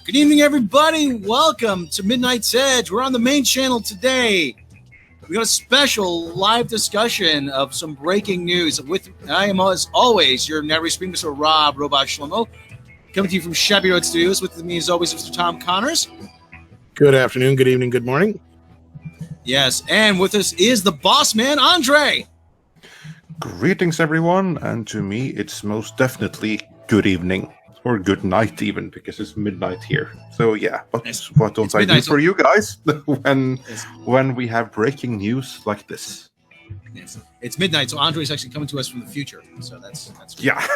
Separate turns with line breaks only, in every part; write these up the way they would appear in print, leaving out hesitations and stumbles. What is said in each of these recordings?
Good evening, everybody. Welcome to Midnight's Edge. We're on the main channel today. We got a special live discussion of some breaking news. I am, as always, your Network Screen, Mr. Robot Shlomo, coming to you from Shabby Road Studios. With me, as always, Mr. Tom Connors.
Good afternoon, good evening, good morning.
Yes, and with us is the boss man, Andre.
Greetings, everyone, and to me, it's most definitely good evening. Or good night, even, because it's midnight here. So, yeah, what don't I do for you guys when we have breaking news like this?
It's midnight, so Andre is actually coming to us from the future. So that's
yeah,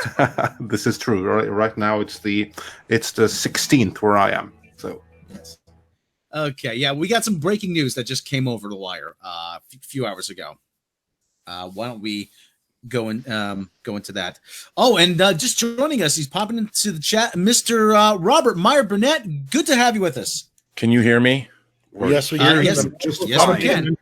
this is true. Right now, it's the 16th where I am. So,
yes. Okay, yeah, we got some breaking news that just came over the wire a few hours ago. Why don't we go into that? Oh, and just joining us, he's popping into the chat, Mr. Robert Meyer Burnett. Good to have you with us.
Can you hear me?
Yes, we hear you.
Yes, we can.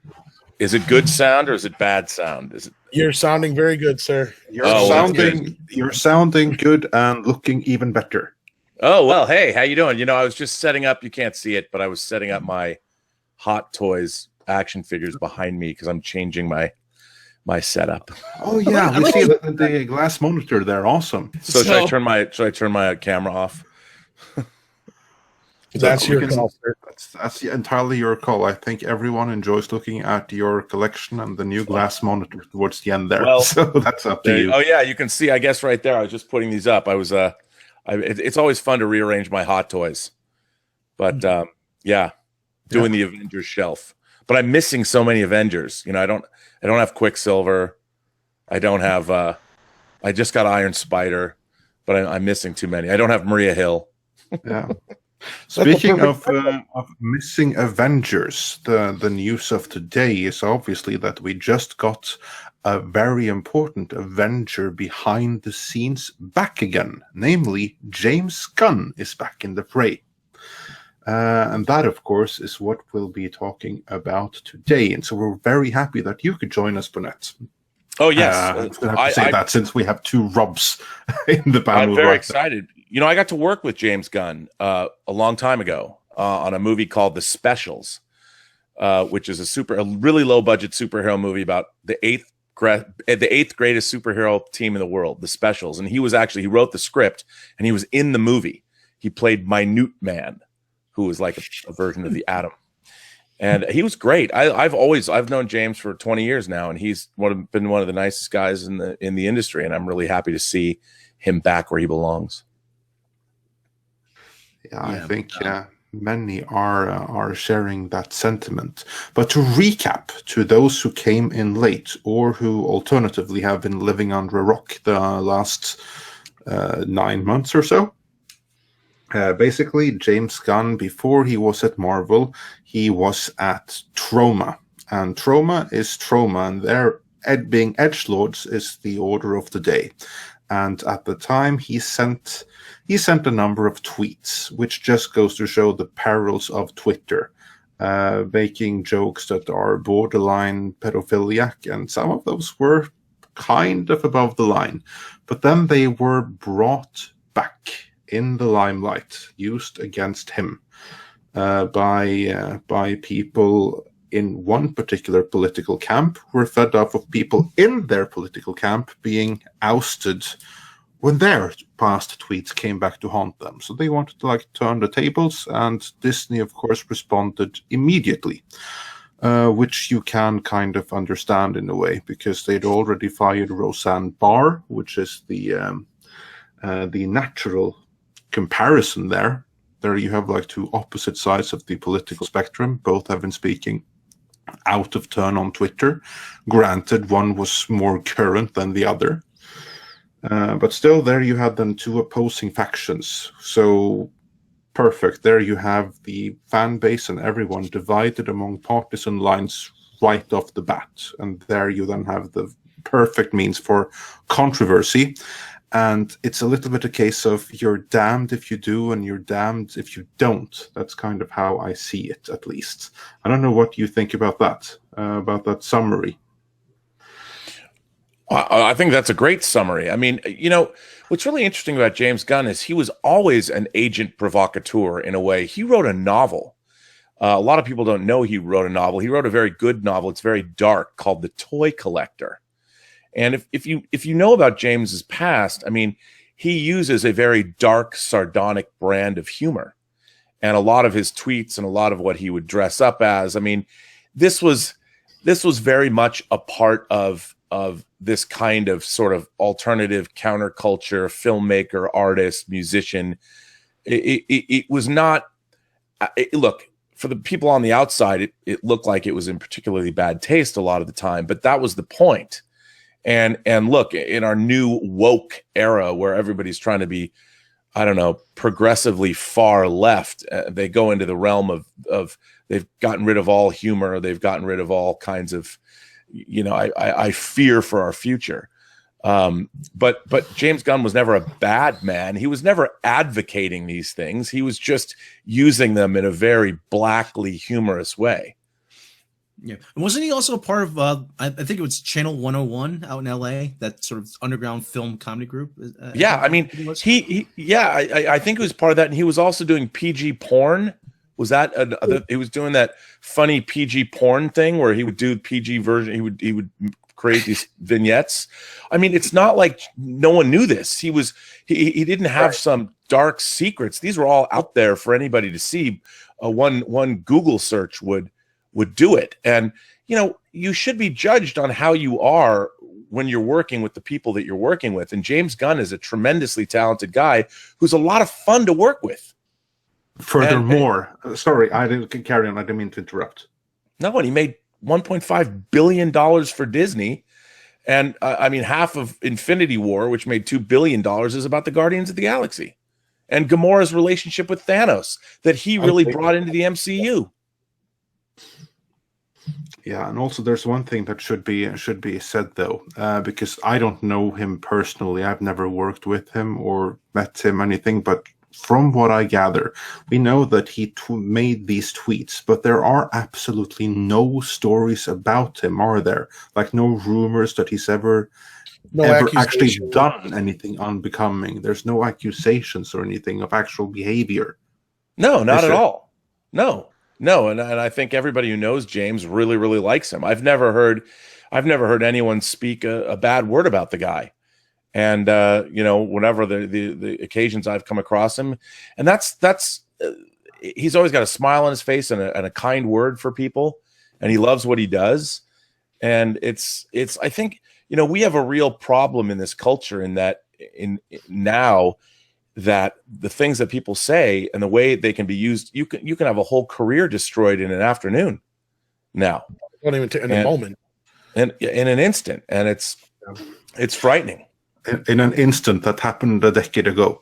Is it good sound or is it bad sound?
You're sounding very good, sir.
You're sounding good and looking even better.
Oh, well, hey, how you doing? You know, I was just setting up, you can't see it, but I was setting up my Hot Toys action figures behind me because I'm changing my setup.
Oh yeah, we see the glass monitor there. Awesome.
So should I turn my camera off?
That's your call, sir.
That's entirely your call. I think everyone enjoys looking at your collection and the new glass monitor towards the end there. Well, so that's up to you.
Oh yeah, you can see, I guess, right there. I was just putting these up. I was it's always fun to rearrange my Hot Toys, but doing the Avengers shelf. But I'm missing so many Avengers. You know, I don't have Quicksilver. I don't have. I just got Iron Spider, but I'm missing too many. I don't have Maria Hill.
Yeah. Speaking of missing Avengers, the news of today is obviously that we just got a very important Avenger behind the scenes back again. Namely, James Gunn is back in the fray. And that, of course, is what we'll be talking about today. And so we're very happy that you could join us, Burnett.
Oh, yes.
I'm going to have to say that since we have two Robs in the panel.
I'm very excited. You know, I got to work with James Gunn a long time ago on a movie called The Specials, which is a really low-budget superhero movie about the eighth greatest superhero team in the world, The Specials. And he wrote the script, and he was in the movie. He played Minute Man, who was like a version of the Atom. And he was great. I've known James for 20 years now, and he's been one of the nicest guys in the industry, and I'm really happy to see him back where he belongs.
Yeah, I think many are sharing that sentiment. But to recap, to those who came in late or who alternatively have been living under a rock the last 9 months or so, basically, James Gunn, before he was at Marvel, he was at Troma. And Troma is Troma, and their being edgelords is the order of the day. And at the time, he sent a number of tweets, which just goes to show the perils of Twitter, making jokes that are borderline pedophiliac, and some of those were kind of above the line. But then they were brought back in the limelight, used against him by people in one particular political camp who were fed up of people in their political camp being ousted when their past tweets came back to haunt them. So they wanted to turn the tables, and Disney, of course, responded immediately, which you can kind of understand in a way, because they'd already fired Roseanne Barr, which is the natural comparison there. There you have two opposite sides of the political spectrum. Both have been speaking out of turn on Twitter. Granted, one was more current than the other. But still, there you had then two opposing factions. So perfect. There you have the fan base and everyone divided among partisan lines right off the bat. And there you then have the perfect means for controversy. And it's a little bit a case of you're damned if you do and you're damned if you don't. That's kind of how I see it, at least. I don't know what you think about that summary.
I think that's a great summary. I mean, what's really interesting about James Gunn is he was always an agent provocateur in a way. He wrote a novel. A lot of people don't know he wrote a novel. He wrote a very good novel. It's very dark, called The Toy Collector. And if you know about James's past, I mean, he uses a very dark, sardonic brand of humor. And a lot of his tweets and a lot of what he would dress up as, I mean, this was very much a part of this kind of sort of alternative counterculture, filmmaker, artist, musician. It was not, look, for the people on the outside, it looked like it was in particularly bad taste a lot of the time, but that was the point. And look, in our new woke era where everybody's trying to be, I don't know, progressively far left, they go into the realm of they've gotten rid of all humor. They've gotten rid of all kinds of, I fear for our future. But James Gunn was never a bad man. He was never advocating these things. He was just using them in a very blackly humorous way.
Yeah. And wasn't he also a part of, I think it was Channel 101 out in LA, that sort of underground film comedy group?
Yeah. I mean, I think he was part of that. And he was also doing PG porn. Was that he was doing that funny PG porn thing where he would do PG version. He would create these vignettes. I mean, it's not like no one knew this. He didn't have some dark secrets. These were all out there for anybody to see. One Google search would do it. And, you should be judged on how you are when you're working with the people that you're working with. And James Gunn is a tremendously talented guy who's a lot of fun to work with.
Furthermore, sorry, I didn't carry on. I didn't mean to interrupt.
No, and he made $1.5 billion for Disney. And I mean, half of Infinity War, which made $2 billion, is about the Guardians of the Galaxy and Gamora's relationship with Thanos that he really brought into the MCU.
Yeah, and also there's one thing that should be said though, because I don't know him personally. I've never worked with him or met him, anything, but from what I gather, we know that he made these tweets, but there are absolutely no stories about him, are there? Like no rumors that he's ever actually done anything unbecoming. There's no accusations or anything of actual behavior.
No, not at all. No. And I think everybody who knows James really, really likes him. I've never heard anyone speak a bad word about the guy. And whenever the occasions I've come across him, and that's he's always got a smile on his face and a kind word for people, and he loves what he does. And it's I think we have a real problem in this culture in that now that the things that people say and the way they can be used, you can have a whole career destroyed in an afternoon now.
Don't even in a moment.
And in an instant. And it's frightening.
In an instant that happened a decade ago.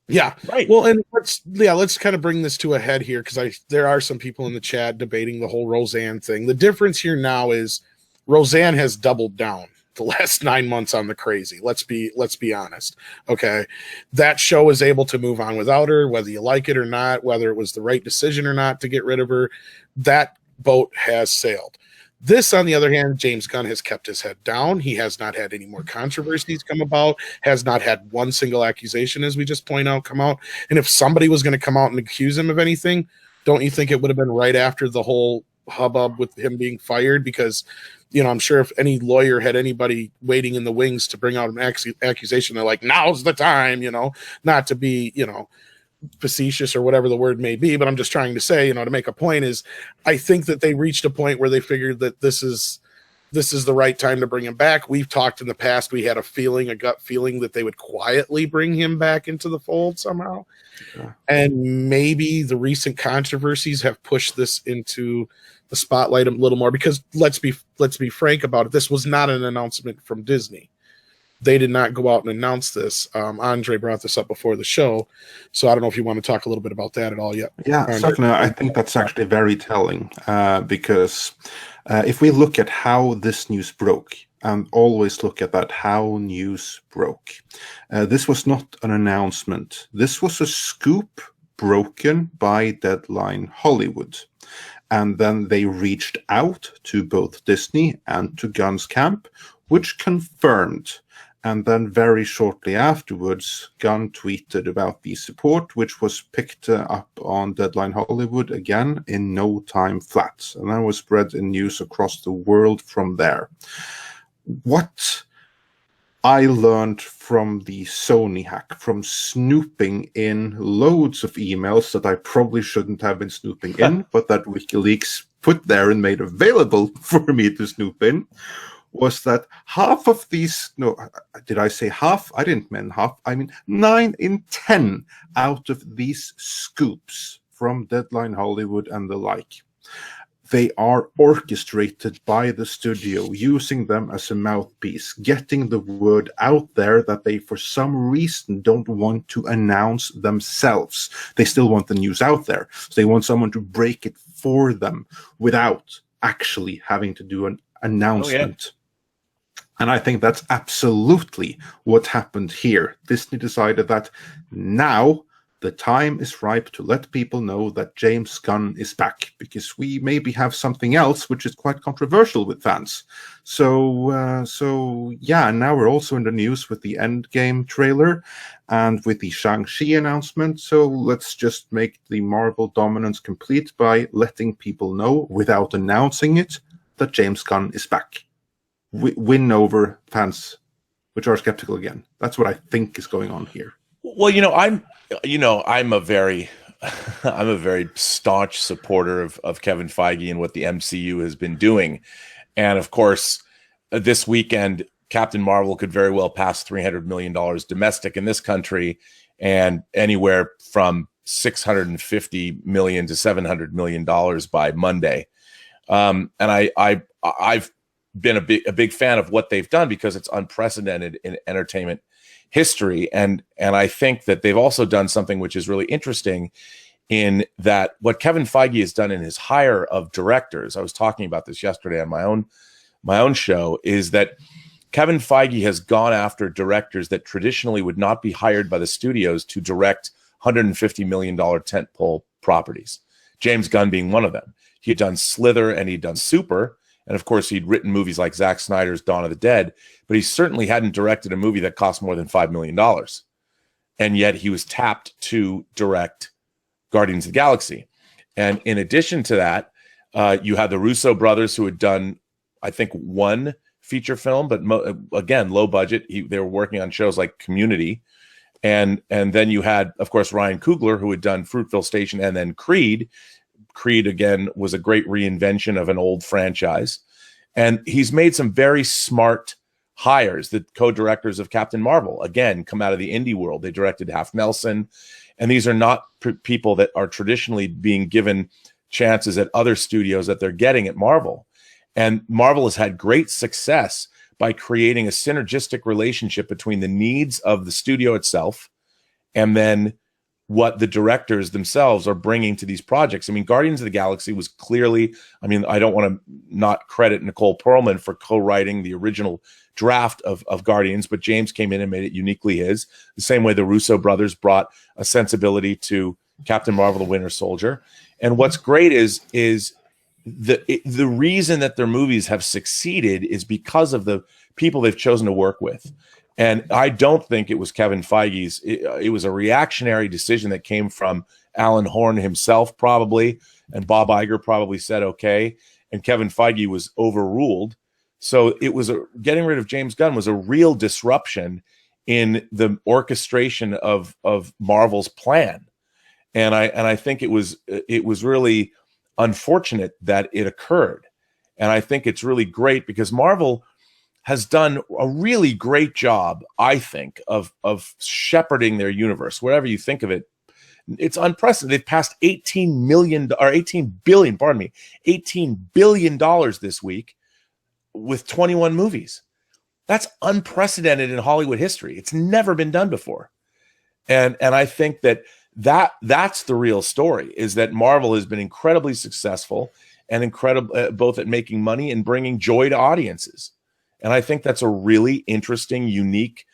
Yeah.
Right.
Well, and let's kind of bring this to a head here, because there are some people in the chat debating the whole Roseanne thing. The difference here now is Roseanne has doubled down the last 9 months on the crazy. Let's be honest. Okay. That show is able to move on without her, whether you like it or not, whether it was the right decision or not to get rid of her. That boat has sailed. This, on the other hand, James Gunn has kept his head down. He has not had any more controversies come about, has not had one single accusation, as we just point out, come out. And if somebody was going to come out and accuse him of anything, don't you think it would have been right after the whole hubbub with him being fired? Because, I'm sure if any lawyer had anybody waiting in the wings to bring out an accusation, they're like, now's the time, not to be, facetious or whatever the word may be, but I'm just trying to say, to make a point is, I think that they reached a point where they figured that this is the right time to bring him back. We've talked in the past, we had a gut feeling that they would quietly bring him back into the fold somehow. Yeah. And maybe the recent controversies have pushed this into the spotlight a little more, because let's be frank about it. This was not an announcement from Disney. They did not go out and announce this. Andre brought this up before the show, so I don't know if you want to talk a little bit about that at all yet.
Yeah, certainly. I think that's actually very telling, because if we look at how this news broke, and always look at that, how news broke, this was not an announcement. This was a scoop broken by Deadline Hollywood. And then they reached out to both Disney and to Gunn's camp which confirmed. And then very shortly afterwards, Gunn tweeted about the support, which was picked up on Deadline Hollywood again in no time flat. And that was spread in news across the world from there. What I learned from the Sony hack, from snooping in loads of emails that I probably shouldn't have been snooping in, but that WikiLeaks put there and made available for me to snoop in, was that half of these, no, did I say half? I didn't mean half. I mean 9 in 10 out of these scoops from Deadline Hollywood and the like, they are orchestrated by the studio, using them as a mouthpiece, getting the word out there that they, for some reason, don't want to announce themselves. They still want the news out there. So they want someone to break it for them without actually having to do an announcement. And I think that's absolutely what happened here. Disney decided that now the time is ripe to let people know that James Gunn is back, because we maybe have something else which is quite controversial with fans. So yeah, now we're also in the news with the Endgame trailer and with the Shang-Chi announcement. So let's just make the Marvel dominance complete by letting people know, without announcing it, that James Gunn is back. Win over fans which are skeptical again. That's what I think is going on here.
Well, I'm a very staunch supporter of Kevin Feige and what the MCU has been doing. And of course, this weekend, Captain Marvel could very well pass $300 million domestic in this country, and anywhere from $650 million to $700 million by Monday. And I've been a big fan of what they've done, because it's unprecedented in entertainment history. And I think that they've also done something which is really interesting, in that what Kevin Feige has done in his hire of directors, I was talking about this yesterday on my own show, is that Kevin Feige has gone after directors that traditionally would not be hired by the studios to direct $150 million tentpole properties. James Gunn being one of them. He had done Slither and he'd done Super. And of course, he'd written movies like Zack Snyder's Dawn of the Dead, but he certainly hadn't directed a movie that cost more than $5 million. And yet he was tapped to direct Guardians of the Galaxy. And in addition to that, you had the Russo brothers, who had done, I think, one feature film, but again, low budget. They were working on shows like Community. And then you had, of course, Ryan Coogler, who had done Fruitville Station and then Creed. Creed, again, was a great reinvention of an old franchise. And he's made some very smart hires. The co-directors of Captain Marvel, again, come out of the indie world. They directed Half Nelson. And these are not people that are traditionally being given chances at other studios that they're getting at Marvel. And Marvel has had great success by creating a synergistic relationship between the needs of the studio itself and then what the directors themselves are bringing to these projects. I mean, Guardians of the Galaxy was clearly, I don't want to not credit Nicole Perlman for co-writing the original draft of Guardians, but James came in and made it uniquely his. The same way the Russo brothers brought a sensibility to Captain Marvel, the Winter Soldier. And what's great is the reason that their movies have succeeded is because of the people they've chosen to work with. And I don't think it was Kevin Feige's. It was a reactionary decision that came from Alan Horn himself, probably, and Bob Iger probably said okay, and Kevin Feige was overruled. So it was getting rid of James Gunn was a real disruption in the orchestration of Marvel's plan, and I think it was really unfortunate that it occurred, and I think it's really great because Marvel has done a really great job, I think, of shepherding their universe. Whatever you think of it, it's unprecedented. They've passed $18 billion this week with 21 movies. That's unprecedented in Hollywood history. It's never been done before. And I think that's the real story, is that Marvel has been incredibly successful and incredible both at making money and bringing joy to audiences. And I think that's a really interesting, unique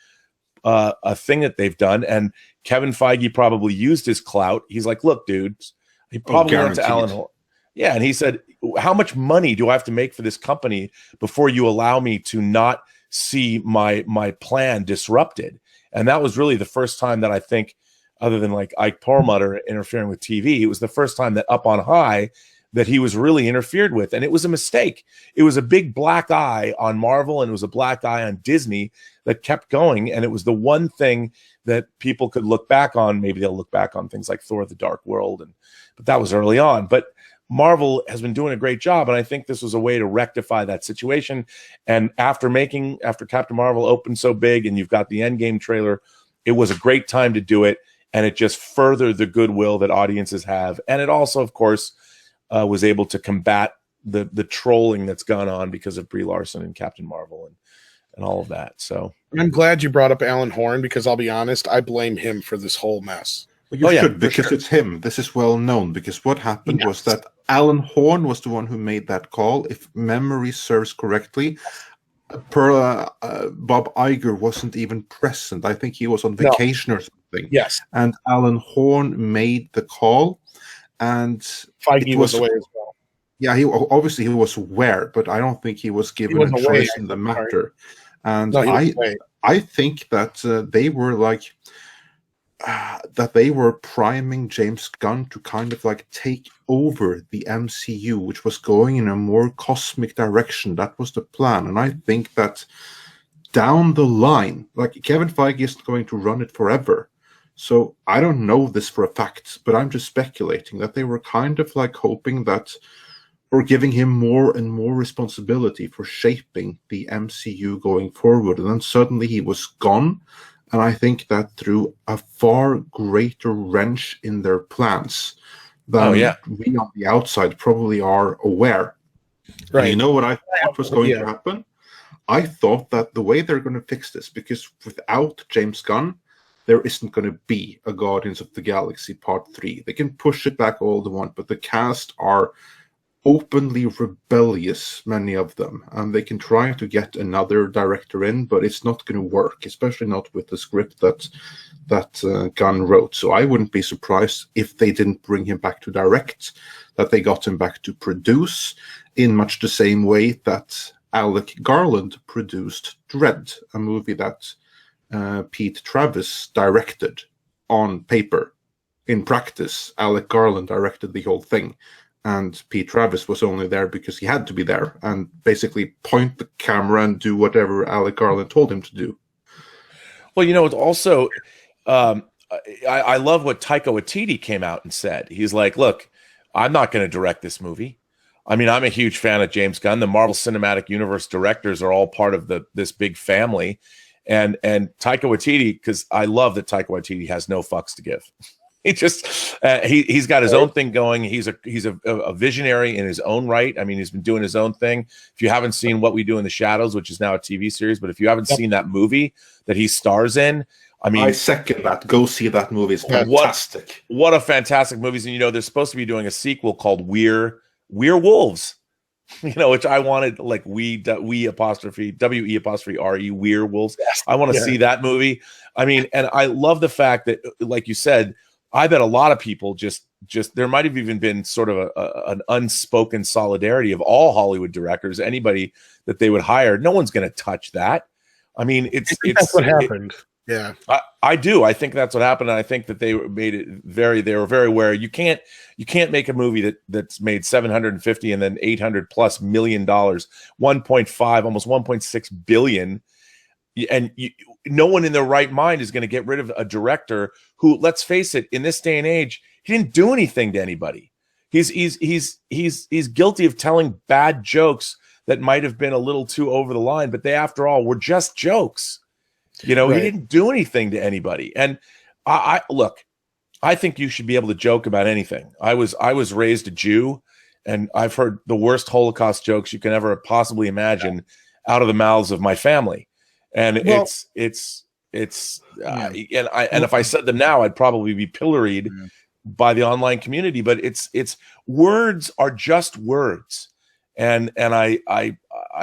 a thing that they've done. And Kevin Feige probably used his clout. He's like, look, dude, he probably went to Alan Horn. Yeah. And he said, how much money do I have to make for this company before you allow me to not see my plan disrupted. And that was really the first time that I think, other than like Ike Perlmutter interfering with TV, it was the first time that Up on High that he was really interfered with. And it was a mistake. It was a big black eye on Marvel, and it was a black eye on Disney that kept going. And it was the one thing that people could look back on. Maybe they'll look back on things like Thor: The Dark World, but that was early on. But Marvel has been doing a great job, and I think this was a way to rectify that situation. And after Captain Marvel opened so big, and you've got the Endgame trailer, it was a great time to do it, and it just furthered the goodwill that audiences have. And it also, of course, was able to combat the trolling that's gone on because of Brie Larson and Captain Marvel and all of that. So
I'm glad you brought up Alan Horn, because I'll be honest, I blame him for this whole mess.
Well, you should, because it's him. This is well known, because what happened was that Alan Horn was the one who made that call. If memory serves correctly, Bob Iger wasn't even present. I think he was on vacation or something.
Yes.
And Alan Horn made the call, and
Feige was away as well.
Yeah, he was aware, but I don't think he was given a choice in the matter. And I think that they were like that they were priming James Gunn to kind of like take over the MCU, which was going in a more cosmic direction. That was the plan. And I think that down the line, like, Kevin Feige isn't going to run it forever. So I don't know this for a fact, but I'm just speculating that they were kind of like hoping that, or giving him more and more responsibility for shaping the MCU going forward. And then suddenly he was gone. And I think that threw a far greater wrench in their plans than we on the outside probably are aware. Right. And you know what I thought was going to happen? I thought that the way they're going to fix this, because without James Gunn, there isn't going to be a Guardians of the Galaxy Part 3. They can push it back all they want, but the cast are openly rebellious, many of them, and they can try to get another director in, but it's not going to work, especially not with the script that Gunn wrote. So I wouldn't be surprised if they didn't bring him back to direct, that they got him back to produce, in much the same way that Alec Garland produced Dredd, a movie that Pete Travis directed on paper. In practice, Alec Garland directed the whole thing. And Pete Travis was only there because he had to be there and basically point the camera and do whatever Alec Garland told him to do.
Well, it's also, I love what Taika Waititi came out and said. He's like, look, I'm not going to direct this movie. I mean, I'm a huge fan of James Gunn. The Marvel Cinematic Universe directors are all part of this big family. And Taika Waititi, because I love that Taika Waititi has no fucks to give. He just he's got his own thing going. He's a visionary in his own right. I mean, he's been doing his own thing. If you haven't seen What We Do in the Shadows, which is now a TV series, but if you haven't seen that movie that he stars in, I mean,
I second that. Go see that movie. It's fantastic.
What a fantastic movie. And they're supposed to be doing a sequel called We're Wolves. Which I wanted, like we apostrophe WE''RE, We're Wolves. Yes. I want to see that movie. I mean, and I love the fact that, like you said, I bet a lot of people just there might have even been sort of an unspoken solidarity of all Hollywood directors, anybody that they would hire. No one's going to touch that. I mean,
that's what happened.
I do. I think that's what happened. And I think that they made it they were very aware. You can't make a movie that's made 750 and then $800+ million, 1.5, almost 1.6 billion. And no one in their right mind is going to get rid of a director who, let's face it, in this day and age, he didn't do anything to anybody. He's guilty of telling bad jokes that might have been a little too over the line, but they, after all, were just jokes. He didn't do anything to anybody. And I think you should be able to joke about anything. I was raised a Jew, and I've heard the worst Holocaust jokes you can ever possibly imagine out of the mouths of my family. And and if I said them now, I'd probably be pilloried by the online community. But it's words are just words, and I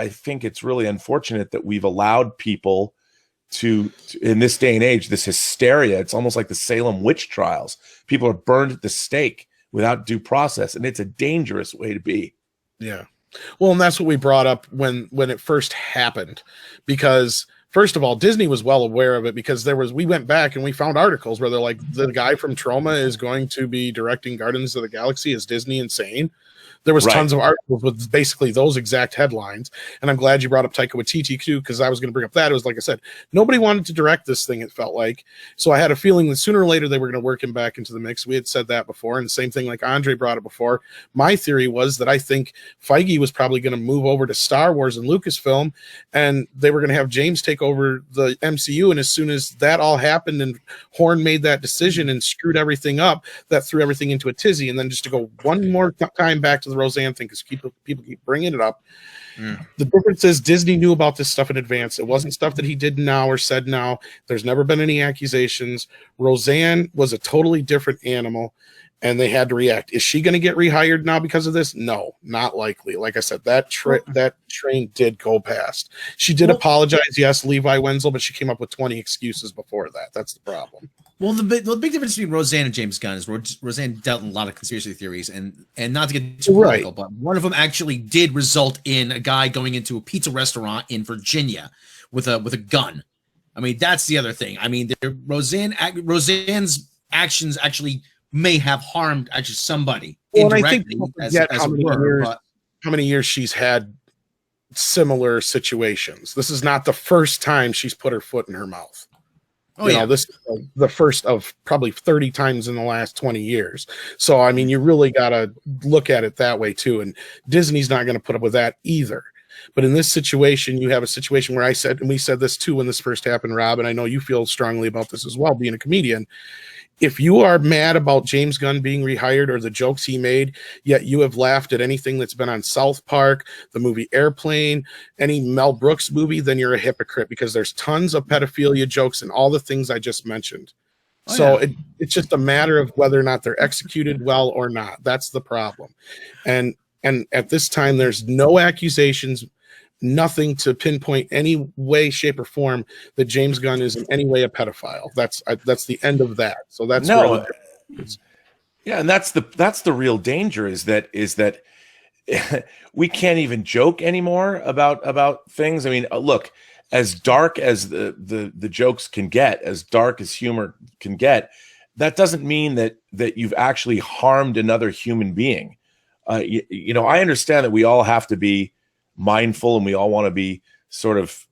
think it's really unfortunate that we've allowed people to in this day and age, this hysteria. It's almost like the Salem witch trials. People are burned at the stake without due process, and it's a dangerous way to be.
Yeah. Well, and that's what we brought up when it first happened, because first of all, Disney was well aware of it, because we went back and we found articles where they're like, the guy from Troma is going to be directing Guardians of the Galaxy. Is Disney insane? There was tons of articles with basically those exact headlines. And I'm glad you brought up Taika Waititi too, because I was going to bring up that. It was like I said, nobody wanted to direct this thing, it felt like. So I had a feeling that sooner or later they were going to work him back into the mix. We had said that before. And the same thing, like Andre brought it before. My theory was that I think Feige was probably going to move over to Star Wars and Lucasfilm, and they were going to have James take over the MCU. And as soon as that all happened and Horn made that decision and screwed everything up, that threw everything into a tizzy. And then just to go one more time back to the Roseanne thing, because people keep bringing it up. The difference is Disney knew about this stuff in advance. It wasn't stuff that he did now or said now. There's never been any accusations. Roseanne was a totally different animal, and they had to react. Is she going to get rehired now because of this? No, not likely. Like I said, that train did go past. She did apologize, yes, Levi Wenzel, but she came up with 20 excuses before that. That's the problem.
Well, the big difference between Roseanne and James Gunn is Roseanne dealt in a lot of conspiracy theories, and not to get too political, but one of them actually did result in a guy going into a pizza restaurant in Virginia with a gun. I mean, that's the other thing. I mean, Roseanne's actions actually may have harmed somebody indirectly.
How many years she's had similar situations. This is not the first time she's put her foot in her mouth. This is the first of probably 30 times in the last 20 years. So, I mean, you really got to look at it that way, too. And Disney's not going to put up with that either. But in this situation, you have a situation where we said this, too, when this first happened, Rob, and I know you feel strongly about this as well, being a comedian. If you are mad about James Gunn being rehired or the jokes he made, yet you have laughed at anything that's been on South Park, the movie Airplane, any Mel Brooks movie, then you're a hypocrite, because there's tons of pedophilia jokes and all the things I just mentioned. It's just a matter of whether or not they're executed well or not. That's the problem. And at this time, there's no accusations, nothing to pinpoint any way, shape, or form that James Gunn is in any way a pedophile. That's the end of that. So that's and
that's the real danger is that we can't even joke anymore about things. I mean, look, as dark as the jokes can get, as dark as humor can get, that doesn't mean that you've actually harmed another human being. I understand that we all have to be mindful, and we all want to be sort of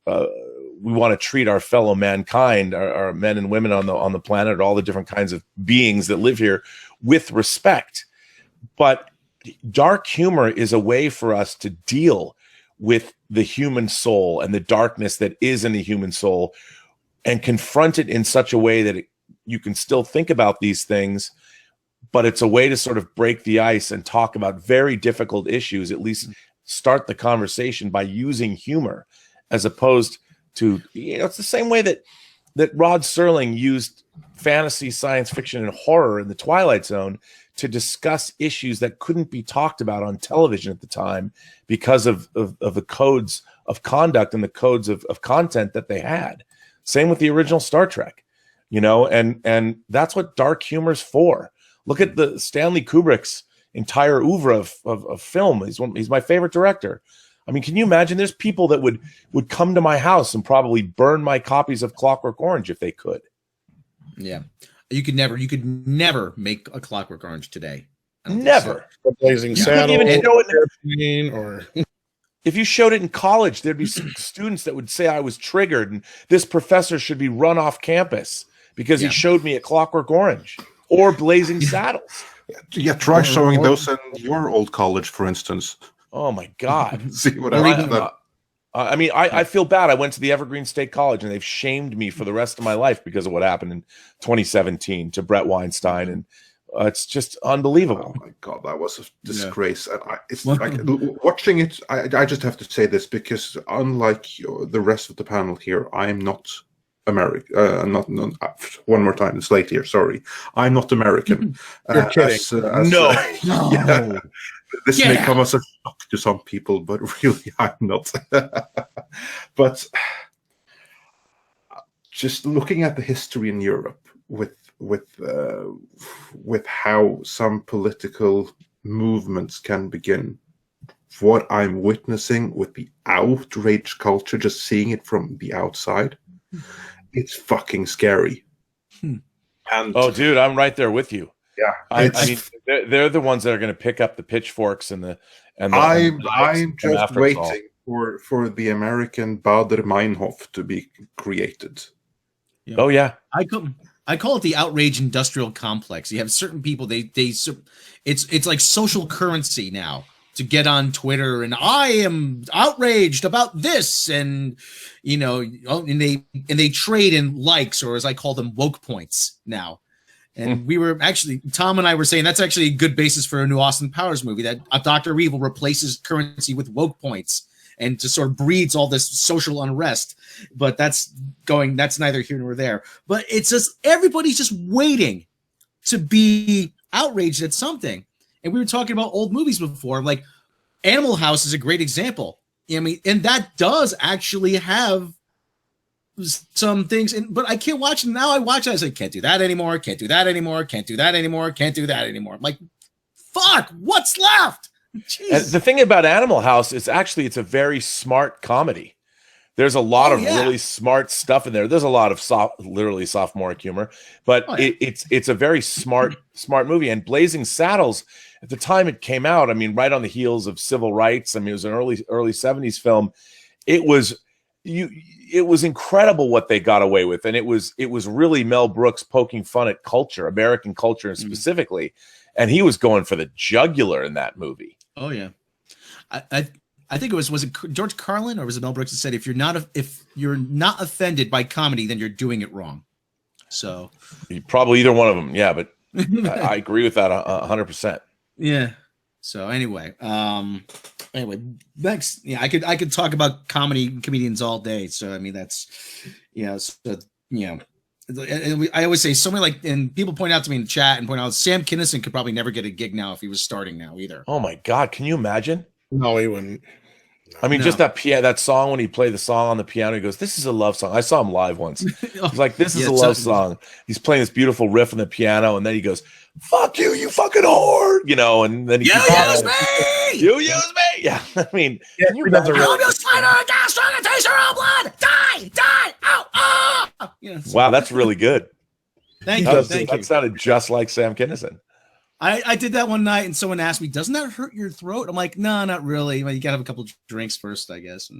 we want to treat our fellow mankind, our men and women on the planet, all the different kinds of beings that live here, with respect. But dark humor is a way for us to deal with the human soul and the darkness that is in the human soul, and confront it in such a way that you can still think about these things, but it's a way to sort of break the ice and talk about very difficult issues, at least start the conversation by using humor, as opposed to, it's the same way that Rod Serling used fantasy, science fiction, and horror in the Twilight Zone to discuss issues that couldn't be talked about on television at the time because of the codes of conduct and the codes of content that they had. Same with the original Star Trek, and that's what dark humor's for. Look at the Stanley Kubrick's entire oeuvre of film. He's my favorite director. I mean, can you imagine? There's people that would come to my house and probably burn my copies of Clockwork Orange if they could.
Yeah, you could never make a Clockwork Orange today.
Never.
So. Blazing Saddle, or
if you showed it in college, there'd be some students that would say I was triggered and this professor should be run off campus because he showed me a Clockwork Orange or Blazing Saddles.
Yeah, try showing those in your old college, for instance.
Oh my God!
See what happens.
I feel bad. I went to the Evergreen State College, and they've shamed me for the rest of my life because of what happened in 2017 to Brett Weinstein, and it's just unbelievable.
Oh my God, that was a disgrace. And it's like watching it. I just have to say this, because unlike the rest of the panel here, I'm not American. Not one more time. It's late here. Sorry, I'm not American.
You're kidding.
No.
Yeah. This may come as a shock to some people, but really, I'm not. But just looking at the history in Europe with how some political movements can begin, what I'm witnessing with the outrage culture, just seeing it from the outside, it's fucking scary. And
Oh, dude, I'm right there with you.
yeah,
I mean, they're the ones that are going to pick up the pitchforks and
I'm just
after it's all.
waiting for the American Bader Meinhof to be created.
Yeah.
Oh yeah,
I call it the outrage industrial complex. You have certain people, it's like social currency now to get on Twitter and I am outraged about this, and and they trade in likes, or as I call them, woke points now. And we were actually, Tom and I were saying that's actually a good basis for a new Austin Powers movie, that Dr. Evil replaces currency with woke points and just sort of breeds all this social unrest. But that's neither here nor there. But it's just, everybody's just waiting to be outraged at something. And we were talking about old movies before, like Animal House is a great example. I mean, and that does actually have some things, but I can't watch it now. I watch it, I say, can't do that anymore, can't do that anymore, can't do that anymore, can't do that anymore. I'm like, fuck, what's left? Jeez.
And the thing about Animal House is actually it's a very smart comedy. There's a lot of really smart stuff in there. There's a lot of literally sophomoric humor, but it's a very smart movie. And Blazing Saddles, at the time it came out, I mean, right on the heels of Civil Rights. I mean, it was an early 70s film. It was incredible what they got away with, and it was really Mel Brooks poking fun at culture, American culture specifically, and he was going for the jugular in that movie.
Oh yeah, I think it was it George Carlin or was it Mel Brooks that said if you're not offended by comedy, then you're doing it wrong. So
probably either one of them, yeah. But I agree with that 100%.
Yeah. So anyway, next, I could talk about comedians all day. So I mean, that's, and I always say somebody like, and people point out to me in the chat and point out Sam Kinison could probably never get a gig now if he was starting now either.
Oh my God, can you imagine?
No, he wouldn't.
I mean, just that song when he played the song on the piano, he goes, "This is a love song." I saw him live once. He's like, "This is a love song." He's playing this beautiful riff on the piano, and then he goes, "Fuck you, you fucking whore," and then he
use me.
You use me. Yeah, I mean,
you spider, gas, trying to taste your own blood. Die. Ow.
Wow, that's really good.
Thank you.
That sounded just like Sam Kinison.
I did that one night, and someone asked me, "Doesn't that hurt your throat?" I'm like, "No, not really. Well, you gotta have a couple of drinks first, I guess."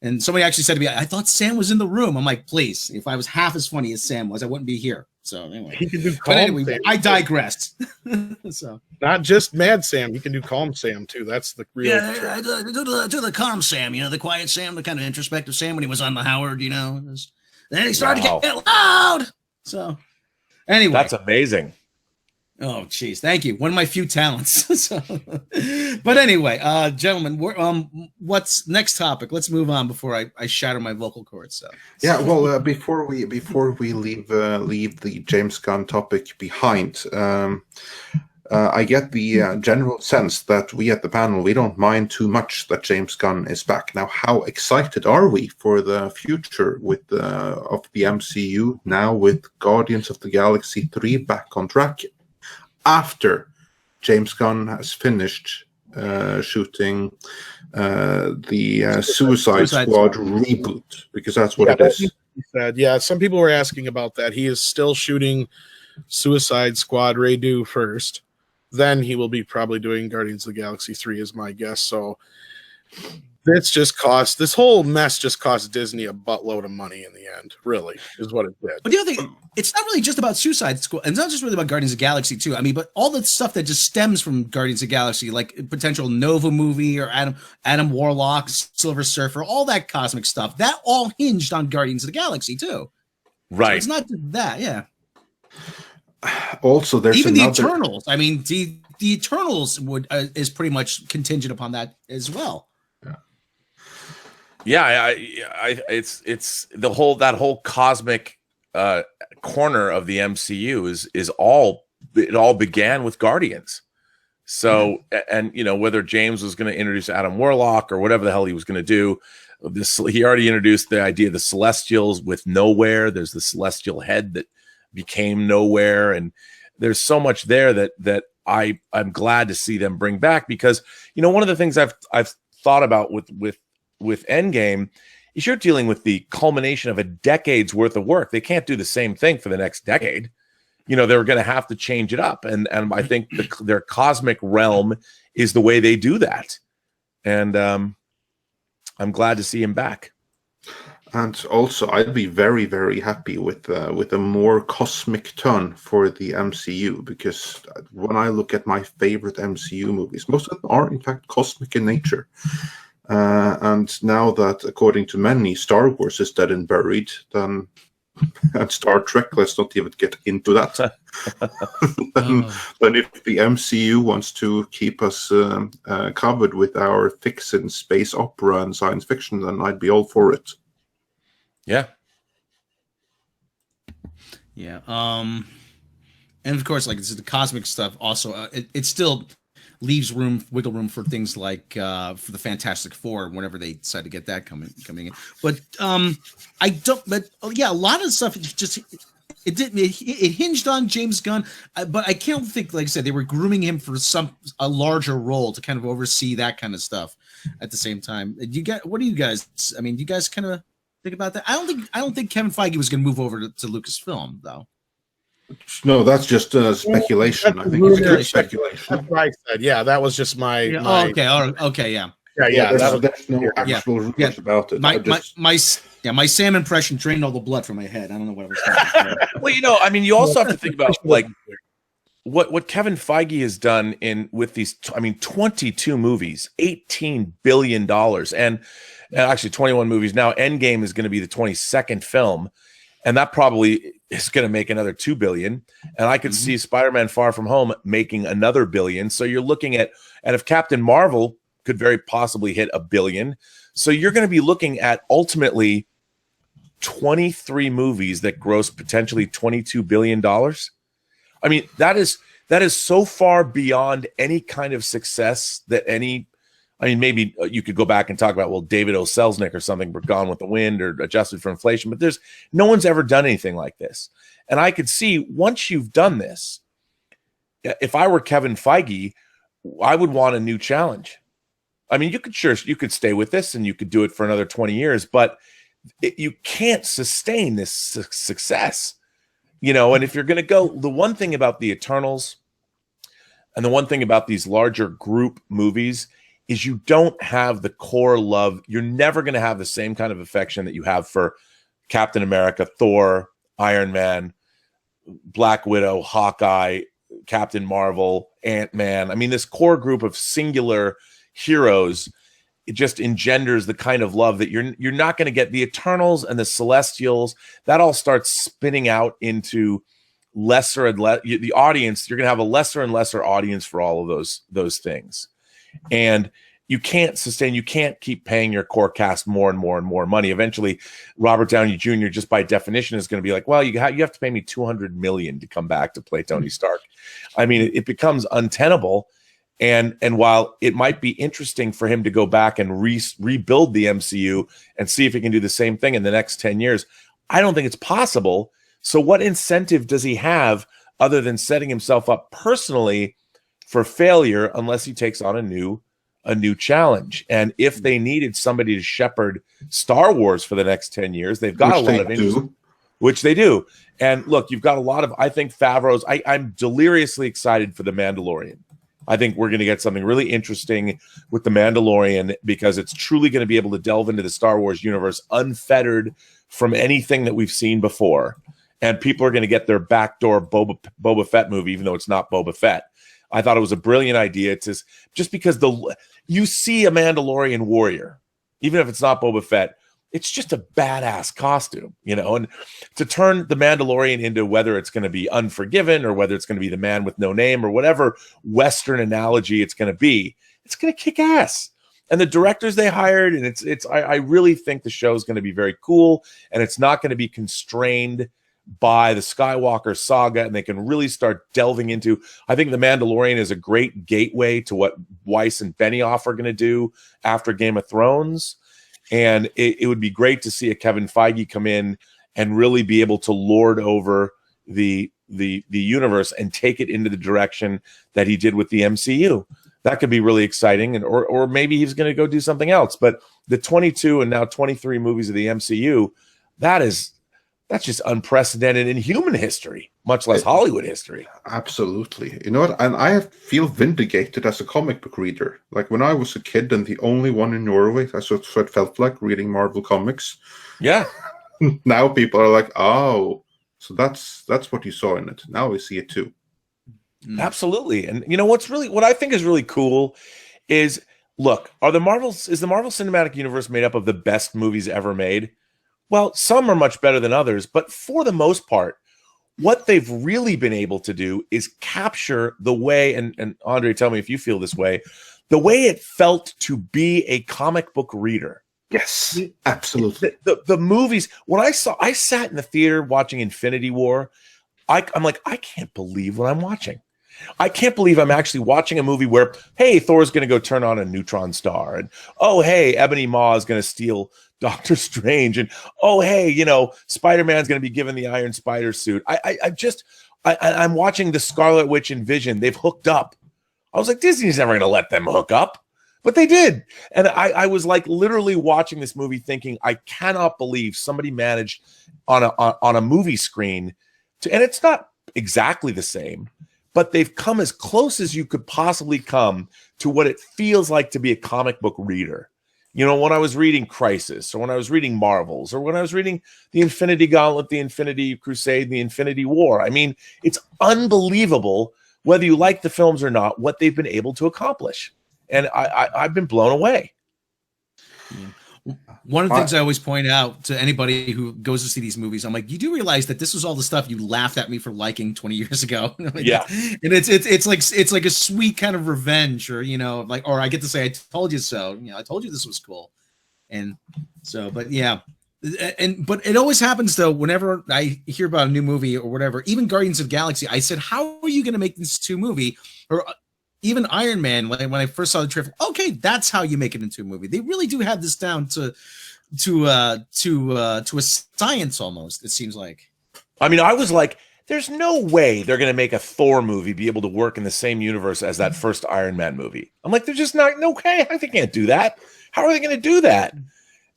And somebody actually said to me, "I thought Sam was in the room." I'm like, "Please, if I was half as funny as Sam was, I wouldn't be here." So anyway,
he can do calm.
But anyway,
Sam.
I digressed. So
not just Mad Sam, he can do Calm Sam too. That's the real.
Yeah, I do the calm Sam, the quiet Sam, the kind of introspective Sam when he was on the Howard, Then he started to get loud. So anyway,
that's amazing.
Oh, geez. Thank you. One of my few talents. But anyway, gentlemen, what's next topic? Let's move on before I shatter my vocal cords. So
yeah, well, before we leave the James Gunn topic behind, I get the general sense that we at the panel, we don't mind too much that James Gunn is back. Now, how excited are we for the future of the MCU now with Guardians of the Galaxy 3 back on track? After James Gunn has finished shooting the Suicide Squad reboot, because that's what it is.
He said, yeah, some people were asking about that. He is still shooting Suicide Squad redo first. Then he will be probably doing Guardians of the Galaxy 3 is my guess. So this whole mess just cost Disney a buttload of money in the end, really, is what it did.
But the other thing, it's not really just about Suicide Squad, and it's not just really about Guardians of the Galaxy too. I mean, but all the stuff that just stems from Guardians of the Galaxy, like potential Nova movie or Adam Warlock, Silver Surfer, all that cosmic stuff, that all hinged on Guardians of the Galaxy too.
Right.
So it's not just that, yeah.
Also, there's
even the Eternals. I mean, the Eternals is pretty much contingent upon that as well.
Yeah, it's the whole cosmic corner of the MCU is all began with Guardians. So and whether James was going to introduce Adam Warlock or whatever the hell he was going to do, he already introduced the idea of the Celestials with Nowhere. There's the Celestial head that became Nowhere, and there's so much there that I'm glad to see them bring back, because one of the things I've thought about with Endgame is you're dealing with the culmination of a decade's worth of work. They can't do the same thing for the next decade. They're going to have to change it up, and I think their cosmic realm is the way they do that, and I'm glad to see him back.
And also, I'd be very, very happy with a more cosmic turn for the MCU, because when I look at my favorite MCU movies, most of them are in fact cosmic in nature. And now that, according to many, Star Wars is dead and buried, then and Star Trek, let's not even get into that. then if the MCU wants to keep us covered with our fix in space opera and science fiction, then I'd be all for it.
Yeah.
Yeah. And of course, like, this is the cosmic stuff. Also, it still leaves wiggle room for things like for the Fantastic Four whenever they decide to get that coming in. But I don't. But yeah, a lot of stuff it hinged on James Gunn. But I can't think, like I said, they were grooming him for a larger role to kind of oversee that kind of stuff. At the same time, what do you guys? I mean, do you guys kind of think about that? I don't think Kevin Feige was going to move over to Lucasfilm, though.
No, that's just speculation. I think it's good speculation.
That's what I said. Yeah, that was just my.
Yeah,
my
okay, yeah.
Yeah.
There's no actual rumors about it.
My Sam impression drained all the blood from my head. I don't know what I was talking about.
Well, I mean, you also have to think about, like, what Kevin Feige has done with these. I mean, 22 movies, $18 billion, and actually 21 movies now. Endgame is going to be the 22nd film, and that probably is going to make another $2 billion. And I could see Spider-Man: Far From Home making another $1 billion. So you're looking at, and if Captain Marvel could very possibly hit $1 billion, so you're going to be looking at ultimately 23 movies that gross potentially $22 billion. I mean, that is so far beyond any kind of success that maybe you could go back and talk about, well, David O. Selznick or something, for Gone with the Wind or Adjusted for Inflation, but no one's ever done anything like this. And I could see, once you've done this, if I were Kevin Feige, I would want a new challenge. I mean, you could stay with this and you could do it for another 20 years, but you can't sustain this success, and if you're going to go, the one thing about the Eternals and the one thing about these larger group movies is you don't have the core love. You're never going to have the same kind of affection that you have for Captain America, Thor, Iron Man, Black Widow, Hawkeye, Captain Marvel, Ant-Man. I mean, this core group of singular heroes, it just engenders the kind of love that you're not going to get. The Eternals and the Celestials, that all starts spinning out into lesser and less. The audience, you're going to have a lesser and lesser audience for all of those things. And you can't keep paying your core cast more and more and more money. Eventually, Robert Downey Jr., just by definition, is going to be like, well, you have to pay me $200 million to come back to play Tony Stark. I mean, it becomes untenable. And while it might be interesting for him to go back and rebuild the MCU and see if he can do the same thing in the next 10 years, I don't think it's possible. So what incentive does he have other than setting himself up personally for failure unless he takes on a new challenge? And if they needed somebody to shepherd Star Wars for the next 10 years, they've got a lot of interest, which they do. And look, you've got a lot of, I think Favreau's, I'm deliriously excited for The Mandalorian. I think we're going to get something really interesting with The Mandalorian, because it's truly going to be able to delve into the Star Wars universe unfettered from anything that we've seen before. And people are going to get their backdoor Boba Fett movie, even though it's not Boba Fett. I thought it was a brilliant idea. It's just because you see a Mandalorian warrior, even if it's not Boba Fett, it's just a badass costume, and to turn the Mandalorian into, whether it's going to be Unforgiven or whether it's going to be the man with no name or whatever Western analogy it's going to be, it's going to kick ass. And the directors they hired, and I really think the show is going to be very cool, and it's not going to be constrained by the Skywalker saga, and they can really start delving into, I think The Mandalorian is a great gateway to what Weiss and Benioff are going to do after Game of Thrones. And it would be great to see a Kevin Feige come in and really be able to lord over the the universe and take it into the direction that he did with the MCU. That could be really exciting, and or maybe he's going to go do something else. But the 22 and now 23 movies of the MCU, that's just unprecedented in human history, much less Hollywood history.
Absolutely. You know what? And I feel vindicated as a comic book reader. Like when I was a kid and the only one in Norway, that's what it felt like reading Marvel comics.
Yeah.
Now people are like, oh, so that's what you saw in it. Now we see it too.
Absolutely. And you know what I think is really cool is, look, is the Marvel Cinematic Universe made up of the best movies ever made? Well, some are much better than others, but for the most part, what they've really been able to do is capture the way, and Andre, tell me if you feel this way, the way it felt to be a comic book reader.
Yes, absolutely.
The movies, when I sat in the theater watching Infinity War, I'm like, I can't believe what I'm watching. I can't believe I'm actually watching a movie where, hey, Thor's going to go turn on a neutron star, and oh, hey, Ebony Maw is going to steal Doctor Strange, and oh, hey, Spider-Man's going to be given the Iron Spider suit. I'm watching the Scarlet Witch and Vision. They've hooked up. I was like, Disney's never going to let them hook up. But they did. And I was like literally watching this movie thinking, I cannot believe somebody managed on a movie screen to, and it's not exactly the same, but they've come as close as you could possibly come to what it feels like to be a comic book reader. When I was reading Crisis, or when I was reading Marvels, or when I was reading the Infinity Gauntlet, the Infinity Crusade, the Infinity War. I mean, it's unbelievable, whether you like the films or not, what they've been able to accomplish. And I've been blown away.
One of the things I always point out to anybody who goes to see these movies, I'm like, you do realize that this was all the stuff you laughed at me for liking 20 years ago.
Yeah.
And it's like a sweet kind of revenge, or, or I get to say, I told you so, I told you this was cool. And so, but yeah. But it always happens though, whenever I hear about a new movie or whatever, even Guardians of the Galaxy, I said, how are you going to make this two movie? Or even Iron Man, when I first saw the trailer, okay, that's how you make it into a movie. They really do have this down to a science almost, it seems like.
I mean, I was like, there's no way they're going to make a Thor movie be able to work in the same universe as that first Iron Man movie. I'm like, they're just not, okay, they can't do that. How are they going to do that?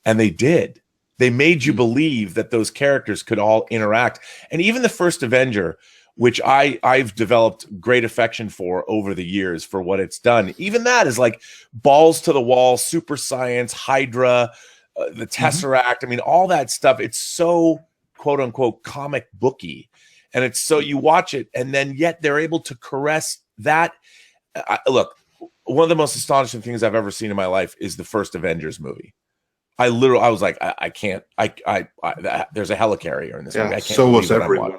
And they did. They made you believe that those characters could all interact. And even the first Avenger, which I've developed great affection for over the years for what it's done. Even that is like balls to the wall, super science, Hydra, the Tesseract. I mean, all that stuff. It's so quote unquote comic booky. And it's so you watch it and then yet they're able to caress that. Look, one of the most astonishing things I've ever seen in my life is the first Avengers movie. I was like, I can't. There's a helicarrier in this movie. I can't.
So was everyone.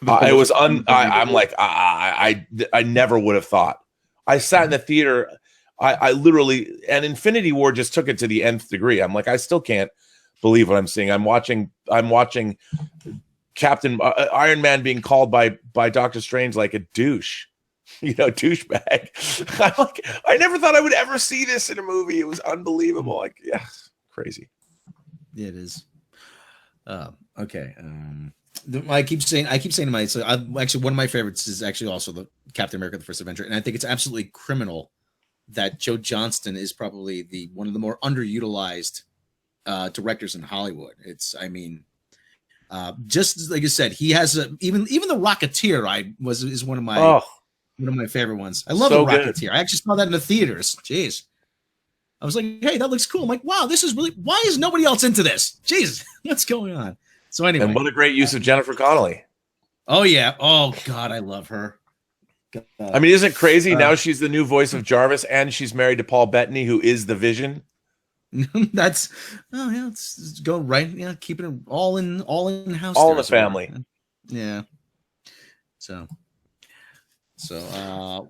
I'm like, I never would have thought. I sat in the theater. I literally, and Infinity War just took it to the nth degree. I'm like, I still can't believe what I'm seeing. I'm watching Captain Iron Man being called by Doctor Strange like a douche. Douchebag. I'm like, I never thought I would ever see this in a movie. It was unbelievable. Like, yes. Crazy.
It is. Okay. I keep saying to myself, actually one of my favorites is actually also the Captain America: The First Avenger, and I think it's absolutely criminal that Joe Johnston is probably one of the more underutilized directors in Hollywood. Just like you said, he has even the Rocketeer. Is one of my favorite ones. I love the Rocketeer. Good. I actually saw that in the theaters. Jeez. I was like, hey, that looks cool. I'm like, wow, this is really, why is nobody else into this? Jeez, what's going on? So anyway.
And what a great use of Jennifer Connelly.
Oh, yeah. Oh, God, I love her.
God. I mean, isn't it crazy? Now she's the new voice of Jarvis and she's married to Paul Bettany, who is the Vision.
Let's go right. Yeah, keeping it all in house.
All in the family.
Yeah. So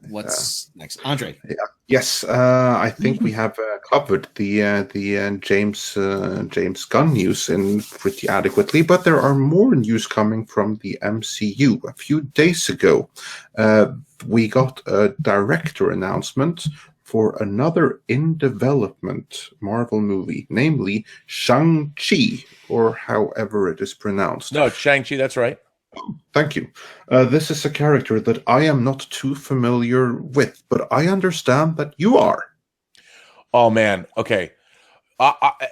what's next, Andre?
Yeah. Yes, I think we have covered the James Gunn news in pretty adequately, but there are more news coming from the MCU. A few days ago, we got a director announcement for another in-development Marvel movie, namely Shang-Chi, or however it is pronounced.
No, it's Shang-Chi, that's right.
Thank you. This is a character that I am not too familiar with, but I understand that you are.
Oh man, okay.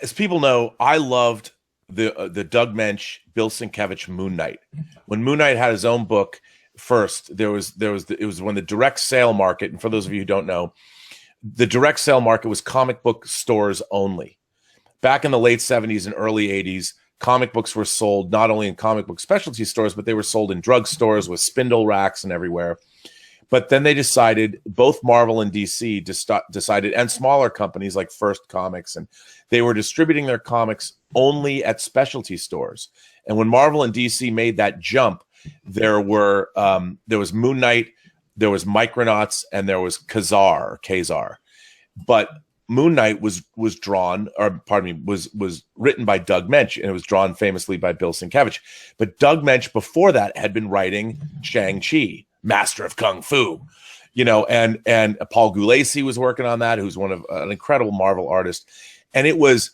As people know, I loved the Doug Mensch, Bill Sienkiewicz Moon Knight. When Moon Knight had his own book first, it was when the direct sale market, and for those of you who don't know, the direct sale market was comic book stores only. Back in the late 70s and early 80s, comic books were sold not only in comic book specialty stores, but they were sold in drugstores with spindle racks and everywhere. But then they decided, both Marvel and DC decided, and smaller companies like First Comics, and they were distributing their comics only at specialty stores. And when Marvel and DC made that jump, there was Moon Knight, there was Micronauts, and there was Kazar. But Moon Knight was written by Doug Mensch, and it was drawn famously by Bill Sienkiewicz. But Doug Mensch before that had been writing Shang-Chi, Master of Kung Fu, and Paul Gulacy was working on that, who's an incredible Marvel artist. And it was,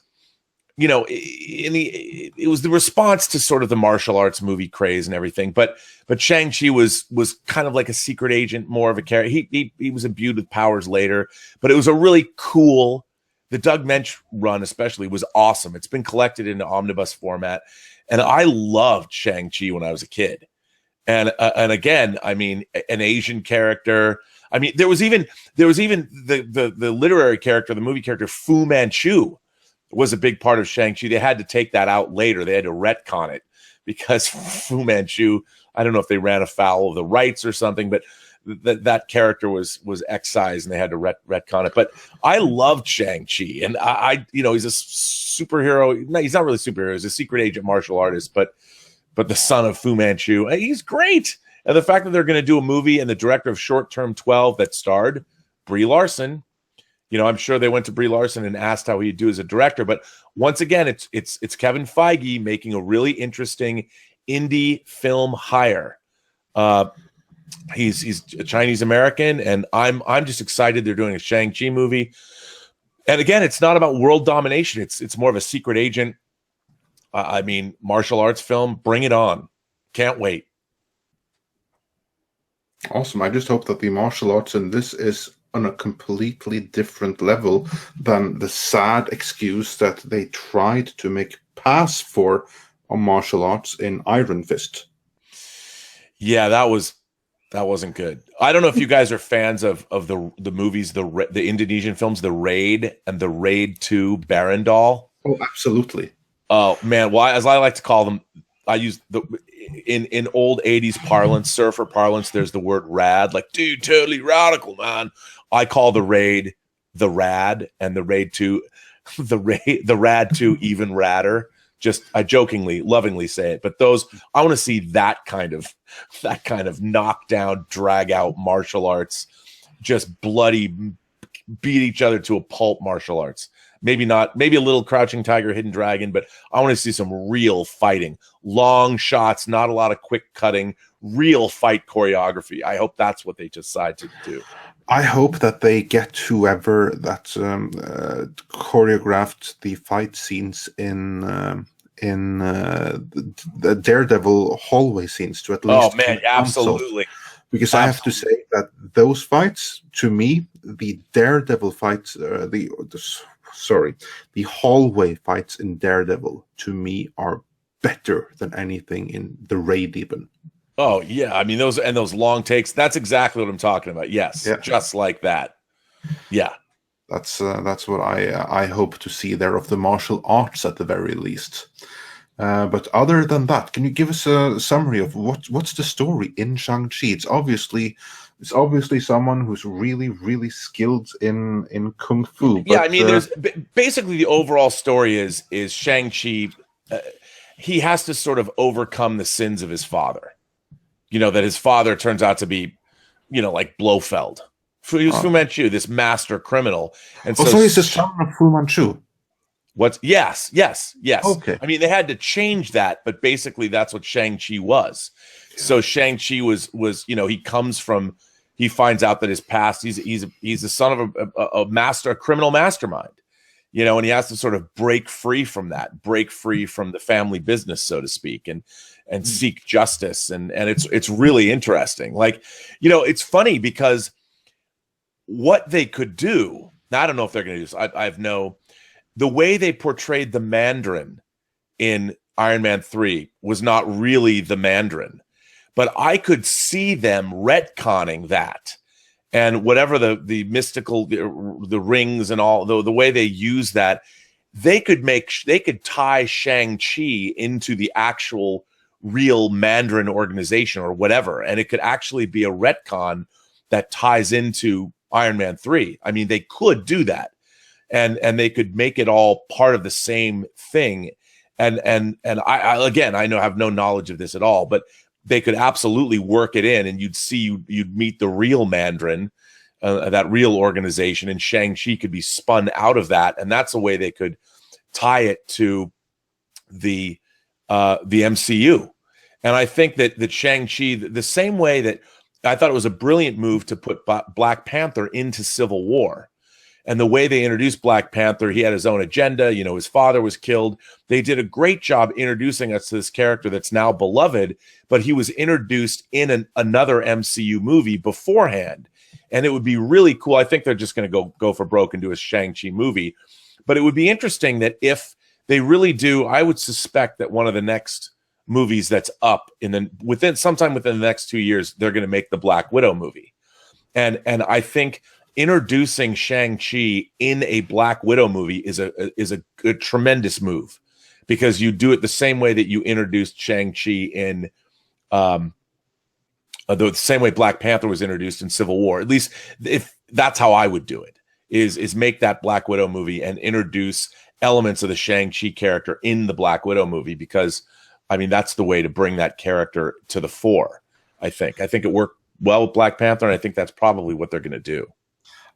it was the response to sort of the martial arts movie craze and everything. But Shang-Chi was kind of like a secret agent, more of a character. He was imbued with powers later, but it was a really cool, the Doug Mensch run especially was awesome. It's been collected into omnibus format. And I loved Shang-Chi when I was a kid. And again, I mean, an Asian character. I mean, there was even the literary character, the movie character Fu Manchu was a big part of Shang-Chi. They had to take that out later. They had to retcon it because Fu Manchu, I don't know if they ran afoul of the rights or something, but that character was excised and they had to retcon it. But I loved Shang-Chi, and I he's a superhero. No, he's not really a superhero. He's a secret agent martial artist, but the son of Fu Manchu, he's great. And the fact that they're going to do a movie and the director of Short Term 12 that starred Brie Larson, I'm sure they went to Brie Larson and asked how he'd do as a director. But once again, it's Kevin Feige making a really interesting indie film hire. He's a Chinese American, and I'm just excited they're doing a Shang-Chi movie. And again, it's not about world domination. It's more of a secret agent. Martial arts film. Bring it on. Can't wait.
Awesome. I just hope that the martial arts in this is on a completely different level than the sad excuse that they tried to make pass for on martial arts in Iron Fist.
Yeah, that wasn't good. I don't know if you guys are fans of the movies, the Indonesian films, The Raid and The Raid 2 Barandal.
Oh, absolutely.
Oh man, well, as I like to call them, I use in old 80s parlance, surfer parlance, there's the word rad, like, dude, totally radical, man. I call The Raid the Rad, and The Raid 2 the Rad 2 even radder. Just I jokingly, lovingly say it, but I want to see that kind of knockdown, drag out martial arts, just bloody beat each other to a pulp martial arts. Maybe not, maybe a little Crouching Tiger, Hidden Dragon, but I want to see some real fighting, long shots, not a lot of quick cutting, real fight choreography. I hope that's what they decide to do.
I hope that they get whoever that choreographed the fight scenes in the Daredevil hallway scenes to at least.
Oh man, absolutely.
Because I have to say that those fights, to me, the Daredevil fights, the hallway fights in Daredevil, to me, are better than anything in The Raid even.
Oh yeah, I mean those long takes. That's exactly what I'm talking about. Yes, yeah. Just like that. Yeah,
that's what I hope to see there of the martial arts at the very least. But other than that, can you give us a summary of what's the story in Shang-Chi? It's obviously someone who's really, really skilled in kung fu.
Yeah, I mean, there's basically the overall story is Shang-Chi. He has to sort of overcome the sins of his father. That his father turns out to be, like Blofeld. He was Fu Manchu, this master criminal. And so
he's the son of Fu Manchu.
Yes.
Okay.
I mean, they had to change that, but basically that's what Shang-Chi was. So Shang-Chi was he finds out that his past, he's the son of a criminal mastermind. you know, and he has to sort of break free from that, break free from the family business, so to speak, and seek justice. And it's really interesting. Like, you know, it's funny because what they could do, I don't know if they're going to do this. I have the way they portrayed the Mandarin in Iron Man 3 was not really the Mandarin, but I could see them retconning that. And whatever the mystical, the rings and all, the way they use that, they could tie Shang-Chi into the actual real Mandarin organization or whatever. And it could actually be a retcon that ties into Iron Man 3. I mean, they could do that. And they could make it all part of the same thing. And I again, I have no knowledge of this at all, but they could absolutely work it in, and you'd meet the real Mandarin, that real organization, and Shang-Chi could be spun out of that, and that's a way they could tie it to the MCU. And I think that Shang-Chi, the same way that I thought it was a brilliant move to put Black Panther into Civil War. And the way they introduced Black Panther, he had his own agenda. You know, his father was killed. They did a great job introducing us to this character that's now beloved, but he was introduced in another MCU movie beforehand. And it would be really cool. I think they're just going to go for broke and do a Shang-Chi movie. But it would be interesting that if they really do, I would suspect that one of the next movies that's up sometime within the next 2 years, they're going to make the Black Widow movie. And I think introducing Shang-Chi in a Black Widow movie is a tremendous move, because you do it the same way that you introduced Shang-Chi in the same way Black Panther was introduced in Civil War. At least if that's how I would do it, is make that Black Widow movie and introduce elements of the Shang-Chi character in the Black Widow movie, because I mean, that's the way to bring that character to the fore. I think it worked well with Black Panther, and I think that's probably what they're going to do.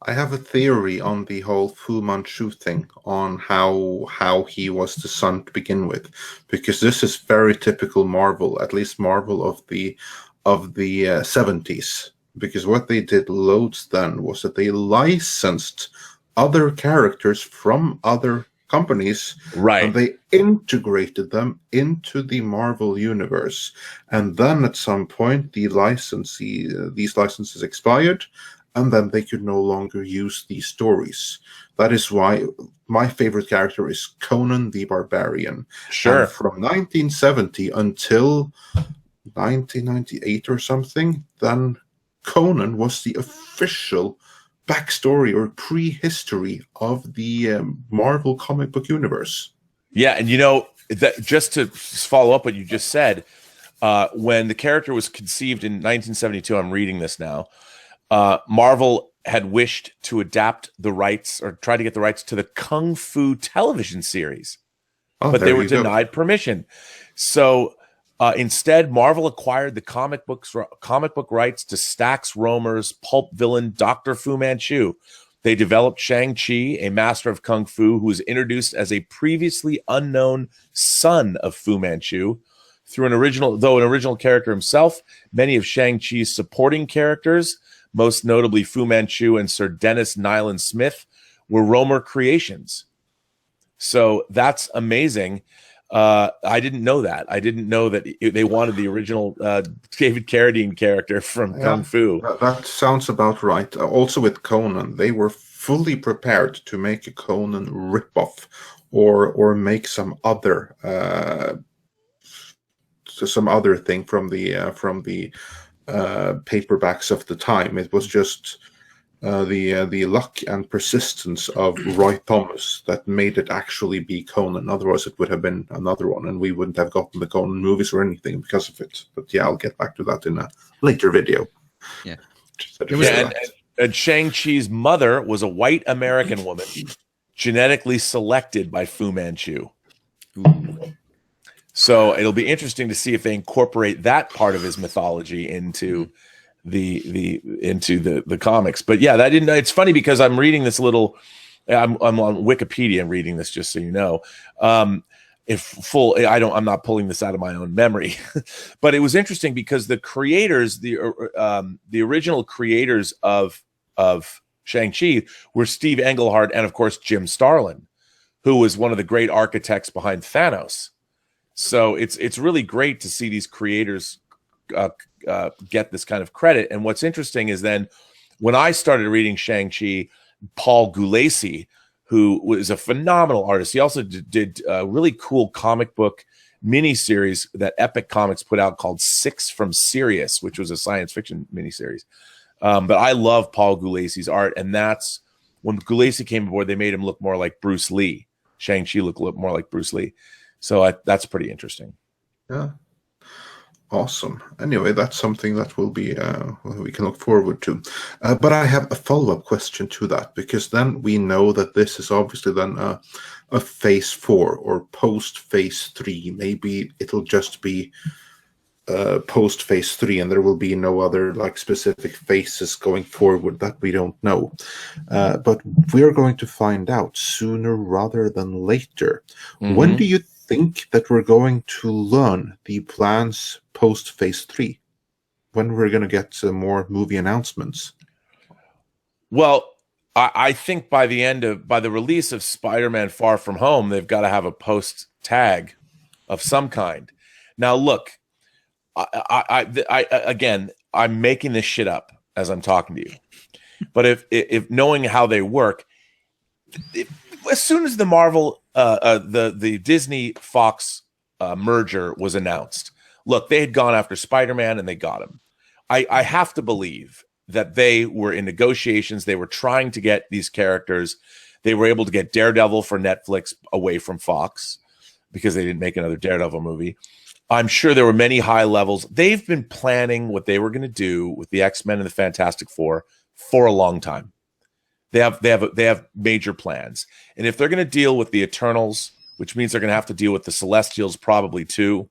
I have a theory on the whole Fu Manchu thing, on how he was the son to begin with, because this is very typical Marvel, at least Marvel of the 70s. Because what they did loads then was that they licensed other characters from other companies,
right?
And they integrated them into the Marvel universe. And then at some point, these licenses expired, and then they could no longer use these stories. That is why my favorite character is Conan the Barbarian.
Sure.
And from 1970 until 1998 or something, then Conan was the official backstory or prehistory of the Marvel comic book universe.
Yeah, and that, just to follow up what you just said, when the character was conceived in 1972, I'm reading this now, Marvel had wished to adapt the rights, or try to get the rights to the Kung Fu television series, but they were denied permission. So instead, Marvel acquired the comic book rights to Stax Romer's pulp villain Dr. Fu Manchu. They developed Shang-Chi, a master of Kung Fu, who was introduced as a previously unknown son of Fu Manchu. Through an original character himself, many of Shang-Chi's supporting characters, most notably Fu Manchu and Sir Dennis Nyland Smith, were Romer creations. So that's amazing. I didn't know that. I didn't know that they wanted the original David Carradine character from Kung Fu.
That sounds about right. Also with Conan, they were fully prepared to make a Conan ripoff, or make some other thing from the paperbacks of the time. It was just the luck and persistence of Roy Thomas that made it actually be Conan. Otherwise, it would have been another one, and we wouldn't have gotten the Conan movies or anything because of it. But yeah, I'll get back to that in a later video.
Yeah.
And Shang-Chi's mother was a white American woman, genetically selected by Fu Manchu. Ooh. So it'll be interesting to see if they incorporate that part of his mythology into the comics. But yeah, it's funny because I'm reading this little, I'm on Wikipedia reading this, just so you know. I'm not pulling this out of my own memory, but it was interesting because the creators, the original creators of Shang-Chi were Steve Englehart and of course Jim Starlin. who was one of the great architects behind Thanos. So it's really great to see these creators get this kind of credit. And what's interesting is then when I started reading Shang-Chi, Paul Gulacy, who was a phenomenal artist, he also did a really cool comic book miniseries that Epic Comics put out called Six from Sirius, which was a science fiction miniseries. But I love Paul Gulacy's art, and that's when Gulacy came aboard, they made him look more like Bruce Lee. Shang-Chi look more like Bruce Lee. So that's pretty interesting.
Yeah. Awesome. Anyway, that's something that will be we can look forward to. But I have a follow-up question to that, because then we know that this is obviously then a phase 4 or post phase 3. Maybe it'll just be post phase 3, and there will be no other like specific phases going forward that we don't know. But we're going to find out sooner rather than later.
Mm-hmm.
When do you think that we're going to learn the plans post phase 3? When we're going to get more movie announcements?
Well, I think by the release of Spider-Man Far From Home, they've got to have a post tag of some kind. Now, look, I again, I'm making this shit up as I'm talking to you, but if knowing how they work, as soon as the Marvel, the Disney Fox merger was announced, look, they had gone after Spider-Man and they got him. I have to believe that they were in negotiations. They were trying to get these characters. They were able to get Daredevil for Netflix away from Fox because they didn't make another Daredevil movie. I'm sure there were many high levels. They've been planning what they were going to do with the X-Men and the Fantastic Four for a long time. They have major plans. And if they're going to deal with the Eternals, which means they're going to have to deal with the Celestials probably too,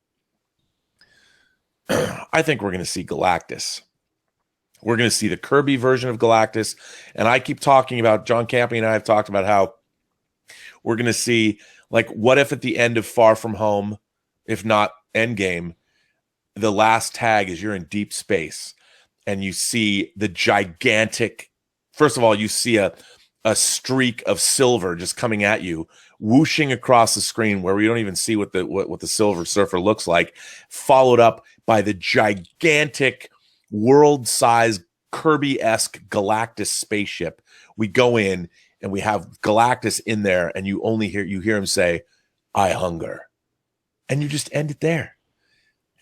I think we're going to see Galactus. We're going to see the Kirby version of Galactus. And I keep talking about, John Campy and I have talked about how we're going to see, like, what if at the end of Far From Home, if not Endgame, the last tag is you're in deep space and you see the gigantic, first of all, you see a streak of silver just coming at you, whooshing across the screen where we don't even see what the Silver Surfer looks like, followed up by the gigantic world-size Kirby-esque Galactus spaceship. We go in and we have Galactus in there, and you hear him say, "I hunger." And you just end it there.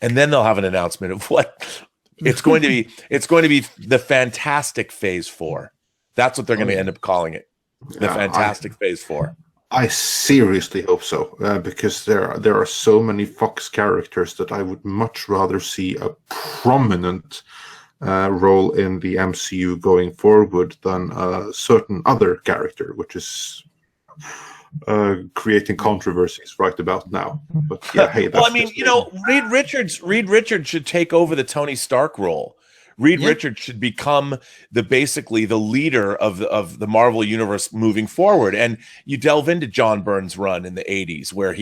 And then they'll have an announcement of what it's going to be. It's going to be the Fantastic Phase 4. That's what they're going to end up calling it. The Fantastic Phase 4.
I seriously hope so, because there are so many Fox characters that I would much rather see a prominent role in the MCU going forward than a certain other character, which is creating controversies right about now. But yeah, hey, that's
well, I mean, Reed Richards should take over the Tony Stark role. Reed Richards should become basically the leader of the Marvel universe moving forward. And you delve into John Byrne's run in the 80s, where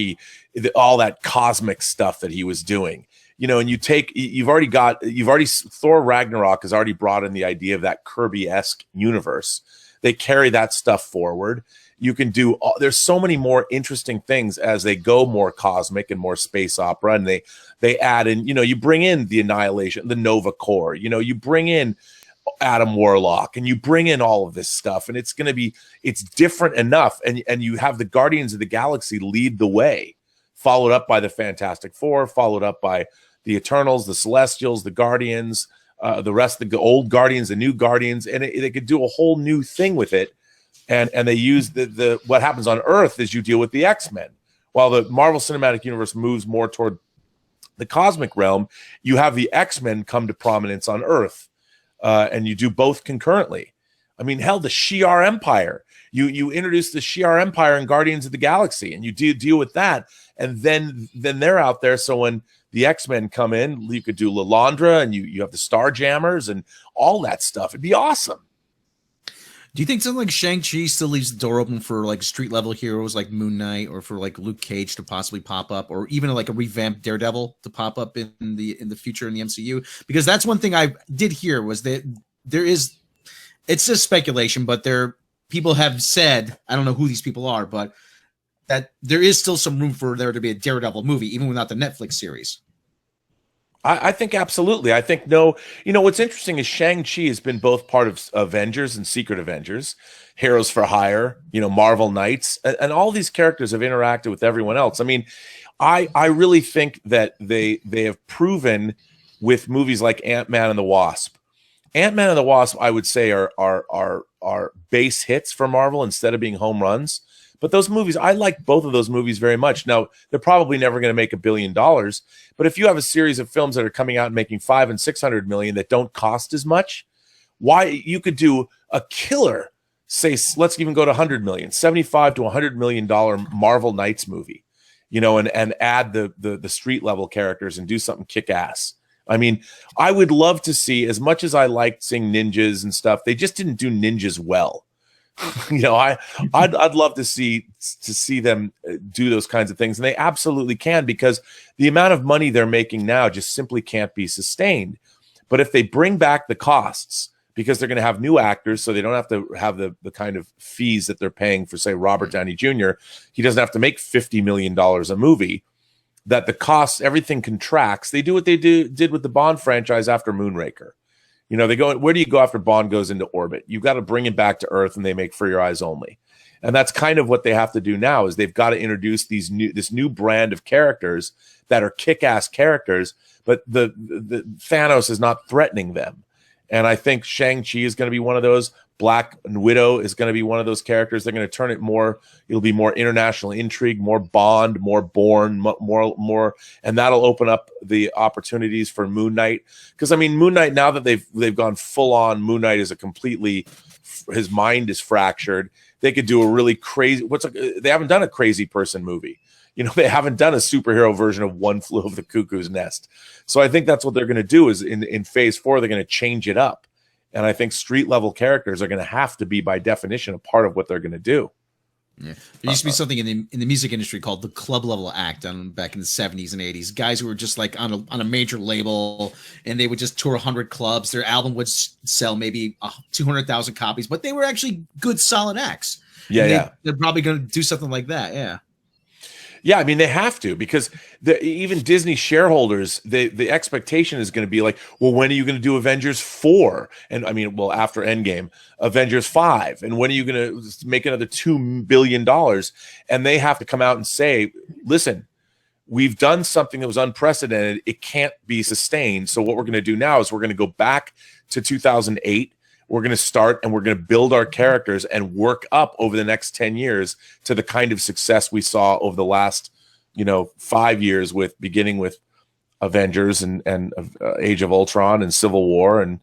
all that cosmic stuff that he was doing, and you've already Thor Ragnarok has already brought in the idea of that Kirby-esque universe. They carry that stuff forward. You can do there's so many more interesting things as they go more cosmic and more space opera, and they add in, you bring in the Annihilation, the Nova Corps, you bring in Adam Warlock, and you bring in all of this stuff, and it's different enough, and you have the Guardians of the Galaxy lead the way, followed up by the Fantastic Four, followed up by the Eternals, the Celestials, the Guardians, the rest of the old Guardians, the new Guardians, and they could do a whole new thing with it. And they use the what happens on Earth is you deal with the X-Men. While the Marvel Cinematic Universe moves more toward the cosmic realm, you have the X-Men come to prominence on Earth, and you do both concurrently. I mean, hell, the Shi'ar Empire. You introduce the Shi'ar Empire in Guardians of the Galaxy, and you deal with that, and then they're out there. So when the X-Men come in, you could do Lilandra, and you have the Starjammers and all that stuff. It'd be awesome.
Do you think something like Shang-Chi still leaves the door open for like street level heroes like Moon Knight, or for like Luke Cage to possibly pop up, or even like a revamped Daredevil to pop up in the future in the MCU? Because that's one thing I did hear was that it's just speculation, but people have said, I don't know who these people are, but that there is still some room for there to be a Daredevil movie, even without the Netflix series.
I think absolutely. I think no. What's interesting is Shang-Chi has been both part of Avengers and Secret Avengers, Heroes for Hire, Marvel Knights, and all these characters have interacted with everyone else. I mean, I really think that they have proven with movies like Ant-Man and the Wasp. Ant-Man and the Wasp, I would say, are base hits for Marvel instead of being home runs. But those movies, I like both of those movies very much. Now, they're probably never going to make $1 billion. But if you have a series of films that are coming out and making $500 and $600 million that don't cost as much, why you could do a killer, say, let's even go to 100 million, $75 to $100 million Marvel Knights movie, and add the street level characters and do something kick ass. I mean, I would love to see, as much as I liked seeing ninjas and stuff, they just didn't do ninjas well. I'd love to see them do those kinds of things, and they absolutely can, because the amount of money they're making now just simply can't be sustained. But if they bring back the costs, because they're going to have new actors, so they don't have to have the kind of fees that they're paying for, say, Robert Downey Jr. He doesn't have to make $50 million a movie. That the costs, everything contracts. They do what they did with the Bond franchise after Moonraker. They go, where do you go after Bond goes into orbit? You've got to bring him back to Earth, and they make For Your Eyes Only. And that's kind of what they have to do now, is they've got to introduce this new brand of characters that are kick-ass characters, but the Thanos is not threatening them. And I think Shang-Chi is going to be one of those. Black Widow is going to be one of those characters. They're going to turn it more. It'll be more international intrigue, more Bond, more Bourne, more, and that'll open up the opportunities for Moon Knight. Because I mean, Moon Knight, now that they've gone full on, Moon Knight is his mind is fractured. They could do a really crazy. They haven't done a crazy person movie. They haven't done a superhero version of One Flew Over the Cuckoo's Nest. So I think that's what they're going to do. Is in phase 4, they're going to change it up. And I think street level characters are going to have to be, by definition, a part of what they're going to do.
Yeah. There used to be something in the music industry called the club level act back in the 70s and 80s. Guys who were just like on a major label, and they would just tour 100 clubs. Their album would sell maybe 200,000 copies, but they were actually good, solid acts.
Yeah,
they're probably going to do something like that. Yeah.
Yeah, I mean, they have to, because even Disney shareholders, the expectation is going to be like, well, when are you going to do Avengers 4? And I mean, well, after Endgame, Avengers 5. And when are you going to make another $2 billion? And they have to come out and say, listen, we've done something that was unprecedented. It can't be sustained. So what we're going to do now is we're going to go back to 2008. We're going to start, and we're going to build our characters and work up over the next 10 years to the kind of success we saw over the last, 5 years, beginning with Avengers and Age of Ultron and Civil War and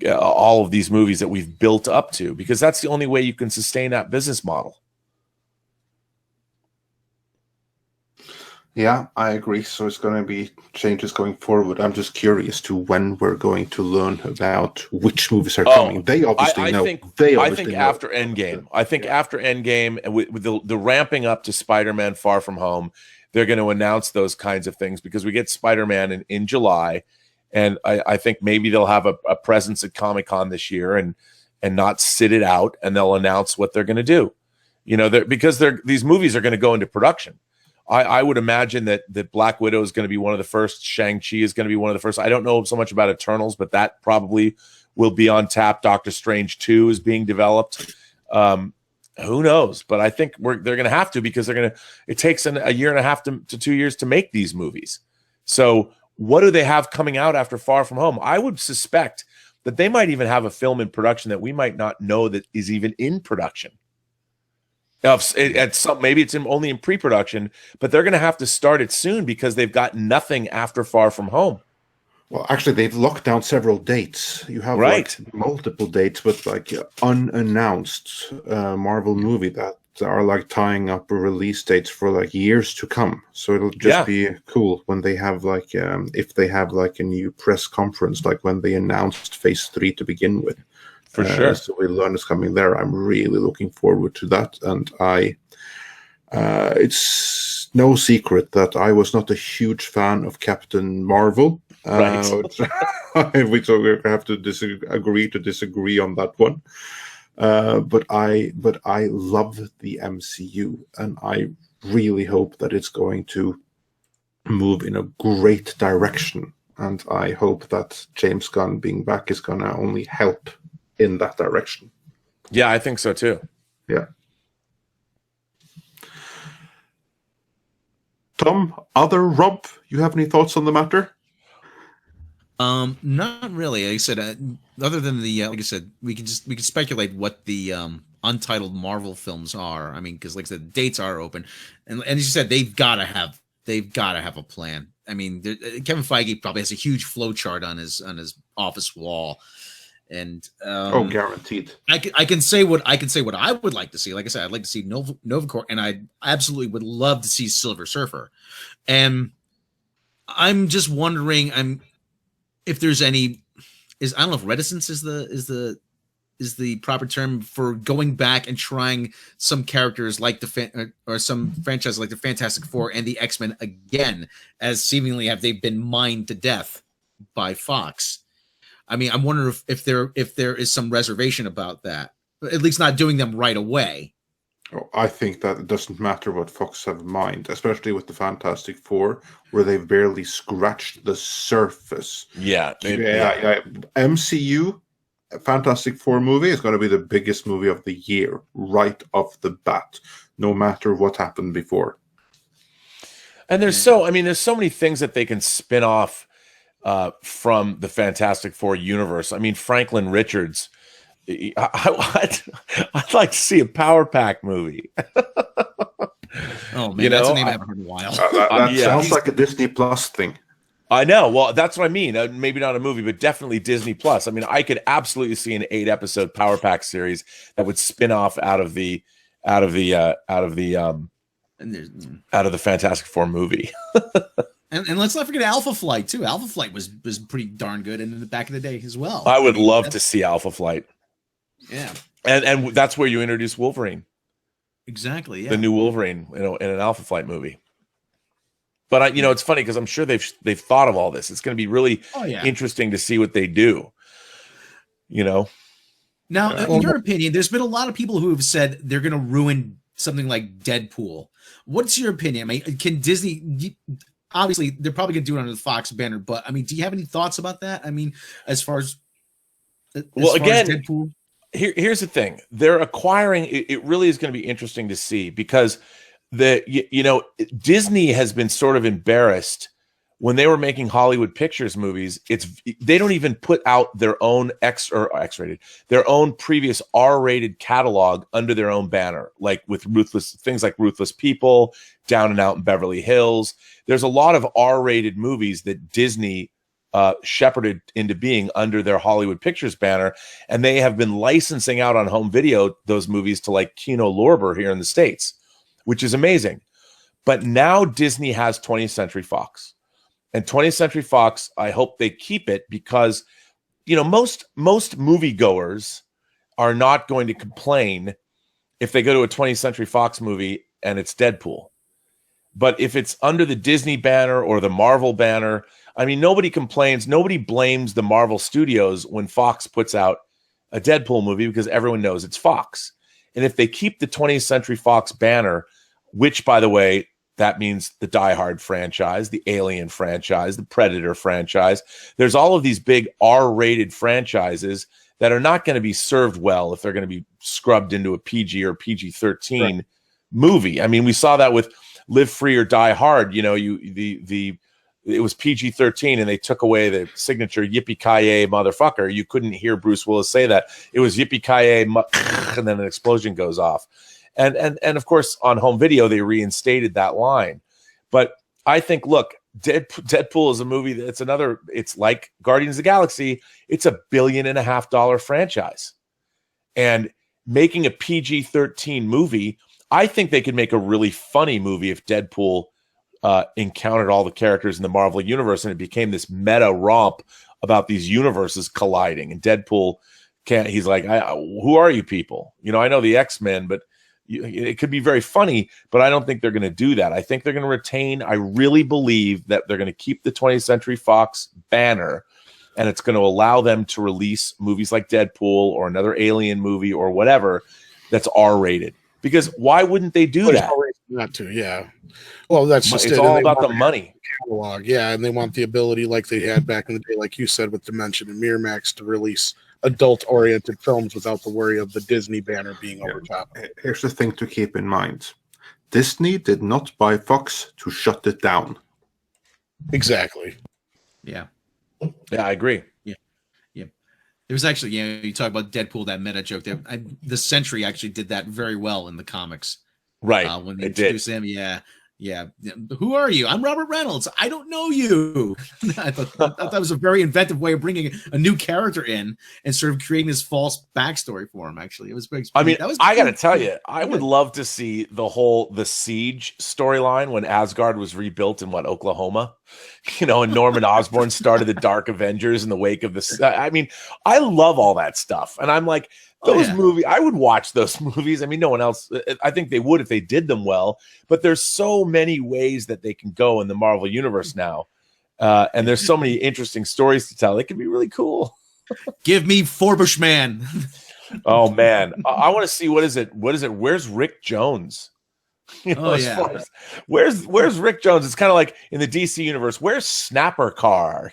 all of these movies that we've built up to, because that's the only way you can sustain that business model.
Yeah, I agree. So it's going to be changes going forward. I'm just curious to when we're going to learn about which movies are coming. They obviously know. I think
after Endgame. I think after Endgame, and with the ramping up to Spider-Man Far From Home, they're going to announce those kinds of things, because we get Spider-Man in July, and I think maybe they'll have a presence at Comic-Con this year and not sit it out, and they'll announce what they're going to do. Because these movies are going to go into production. I would imagine that Black Widow is going to be one of the first. Shang-Chi is going to be one of the first. I don't know so much about Eternals, but that probably will be on tap. Doctor Strange 2 is being developed. Who knows? But I think they're going to have to, because it takes a year and a half to 2 years to make these movies. So what do they have coming out after Far From Home? I would suspect that they might even have a film in production that we might not know that is even in production. Maybe it's only in pre-production, but they're going to have to start it soon, because they've got nothing after Far From Home.
Well, actually, they've locked down several dates. You have multiple dates with unannounced Marvel movie that are tying up release dates for years to come. So it'll just be cool when they have if they have a new press conference, when they announced Phase 3 to begin with.
For sure.
So we learn is coming there. I'm really looking forward to that. And it's no secret that I was not a huge fan of Captain Marvel.
Right.
We have to disagree on that one. But I love the MCU, and I really hope that it's going to move in a great direction. And I hope that James Gunn being back is going to only help in that direction.
Yeah, I think so too.
Yeah. Tom, Rob, you have any thoughts on the matter?
Not really. Like I said, other than the like I said, we can speculate what the untitled Marvel films are. I mean, because like I said, dates are open, and as you said, they've got to have a plan. I mean, Kevin Feige probably has a huge flow chart on his office wall, and
guaranteed.
I can say what I would like to see. Like I said, I'd like to see Nova Corps, and I absolutely would love to see Silver Surfer, and I'm just wondering, if there's any, I don't know if reticence is the proper term for going back and trying some characters like or some franchises like the Fantastic Four and the X-Men again, as seemingly they've been mined to death by Fox. I mean, I'm wondering if there is some reservation about that, at least not doing them right away.
Oh, I think that it doesn't matter what Fox have in mind, especially with the Fantastic Four, where they've barely scratched the surface.
Yeah.
MCU Fantastic Four movie is going to be the biggest movie of the year, right off the bat, no matter what happened before.
And there's so many things that they can spin off from the Fantastic Four universe. I mean, Franklin Richards. I'd like to see a Power Pack movie.
Oh man, that's a name I haven't heard in a while.
That sounds like a Disney Plus thing.
I know. Well, that's what I mean. Maybe not a movie, but definitely Disney Plus. I mean, I could absolutely see an 8-episode Power Pack series that would spin off out of the Fantastic Four movie.
And let's not forget Alpha Flight too. Alpha Flight was pretty darn good in the back of the day as well.
I would love to see Alpha Flight.
Yeah,
and that's where you introduce Wolverine.
Exactly. Yeah,
the new Wolverine, in an Alpha Flight movie. But it's funny because I'm sure they've thought of all this. It's going to be really interesting to see what they do. Now,
in your opinion, there's been a lot of people who have said they're going to ruin something like Deadpool. What's your opinion? I mean, can Disney? Obviously, they're probably going to do it under the Fox banner. But I mean, do you have any thoughts about that? I mean, as far as Deadpool.
Here's the thing. They're acquiring it really is going to be interesting to see because Disney has been sort of embarrassed when they were making Hollywood Pictures movies. They don't even put out their own X-rated, their own previous R-rated catalog under their own banner, like with things like Ruthless People, Down and Out in Beverly Hills. There's a lot of R-rated movies that Disney shepherded into being under their Hollywood Pictures banner, and they have been licensing out on home video those movies to like Kino Lorber here in the States, which is amazing. But now Disney has 20th Century Fox, and 20th Century Fox, I hope they keep it because most moviegoers are not going to complain if they go to a 20th Century Fox movie and it's Deadpool. But if it's under the Disney banner or the Marvel banner, I mean, nobody complains. Nobody blames the Marvel Studios when Fox puts out a Deadpool movie because everyone knows it's Fox. And if they keep the 20th Century Fox banner, which, by the way, that means the Die Hard franchise, the Alien franchise, the Predator franchise, there's all of these big R-rated franchises that are not going to be served well if they're going to be scrubbed into a PG or PG-13 movie. I mean, we saw that with Live Free or Die Hard. It was PG-13 and they took away the signature yippee-ki-yay motherfucker. You couldn't hear Bruce Willis say that. It was yippee-ki-yay and then an explosion goes off. And of course, on home video, they reinstated that line. But I think, look, Deadpool is a movie it's like Guardians of the Galaxy. It's $1.5 billion franchise. And making a PG-13 movie, I think they could make a really funny movie if Deadpool encountered all the characters in the Marvel universe and it became this meta romp about these universes colliding. And Deadpool he's like, who are you people? I know the X-Men, but it could be very funny, but I don't think they're going to do that. I think they're going to retain, I really believe that they're going to keep the 20th Century Fox banner, and it's going to allow them to release movies like Deadpool or another Alien movie or whatever that's R-rated. Because why wouldn't they do that?
Not to, yeah. Well, that's just
it's all about the money.
Catalog, yeah, and they want the ability, like they had back in the day, like you said, with Dimension and Miramax, to release adult-oriented films without the worry of the Disney banner being over top.
Here's the thing to keep in mind: Disney did not buy Fox to shut it down.
Exactly.
Yeah.
Yeah, I agree.
Yeah. There was actually, you talk about Deadpool, that meta joke there. The Sentry actually did that very well in the comics.
Right.
When they introduced him, yeah. Who are you? I'm Robert Reynolds. I don't know you. I thought that was a very inventive way of bringing a new character in and sort of creating this false backstory for him. Actually, it was very.
I mean, I got to tell you, I would love to see the Siege storyline when Asgard was rebuilt in Oklahoma, and Norman Osborn started the Dark Avengers in the wake of this. I mean, I love all that stuff, and I'm like. Those movies, I would watch those movies. I mean, no one else, I think they would if they did them well, but there's so many ways that they can go in the Marvel Universe now. And there's so many interesting stories to tell. It can be really cool.
Give me Forbush Man.
Oh, man. I want to see, what is it? Where's Rick Jones? Where's Rick Jones? It's kind of like in the DC universe. Where's Snapper Carr?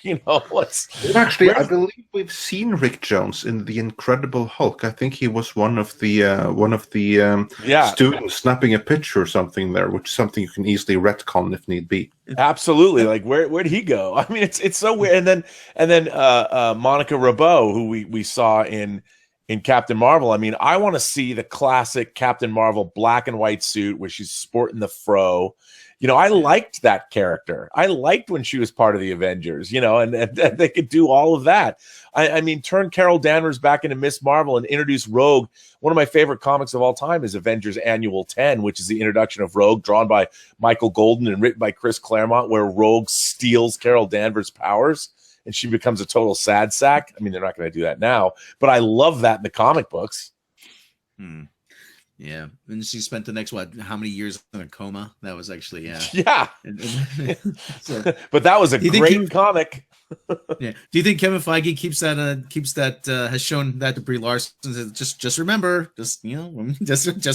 Actually, I believe we've seen Rick Jones in the Incredible Hulk. I think he was one of the students snapping a picture or something there, which is something you can easily retcon if need be.
Absolutely. Like where'd he go? I mean, it's so weird. And then Monica Rambeau, who we saw in Captain Marvel. I mean, I want to see the classic Captain Marvel black and white suit where she's sporting the fro. I liked that character. I liked when she was part of the Avengers, and they could do all of that. I mean, turn Carol Danvers back into Miss Marvel and introduce Rogue. One of my favorite comics of all time is Avengers Annual 10, which is the introduction of Rogue, drawn by Michael Golden and written by Chris Claremont, where Rogue steals Carol Danvers' powers. And she becomes a total sad sack. I mean, they're not going to do that now, but I love that in the comic books.
Yeah. And she spent the next, how many years in a coma? That was actually,
Yeah.
So,
but that was a great comic.
Yeah. Do you think Kevin Feige has shown that to Brie Larson? Just remember, just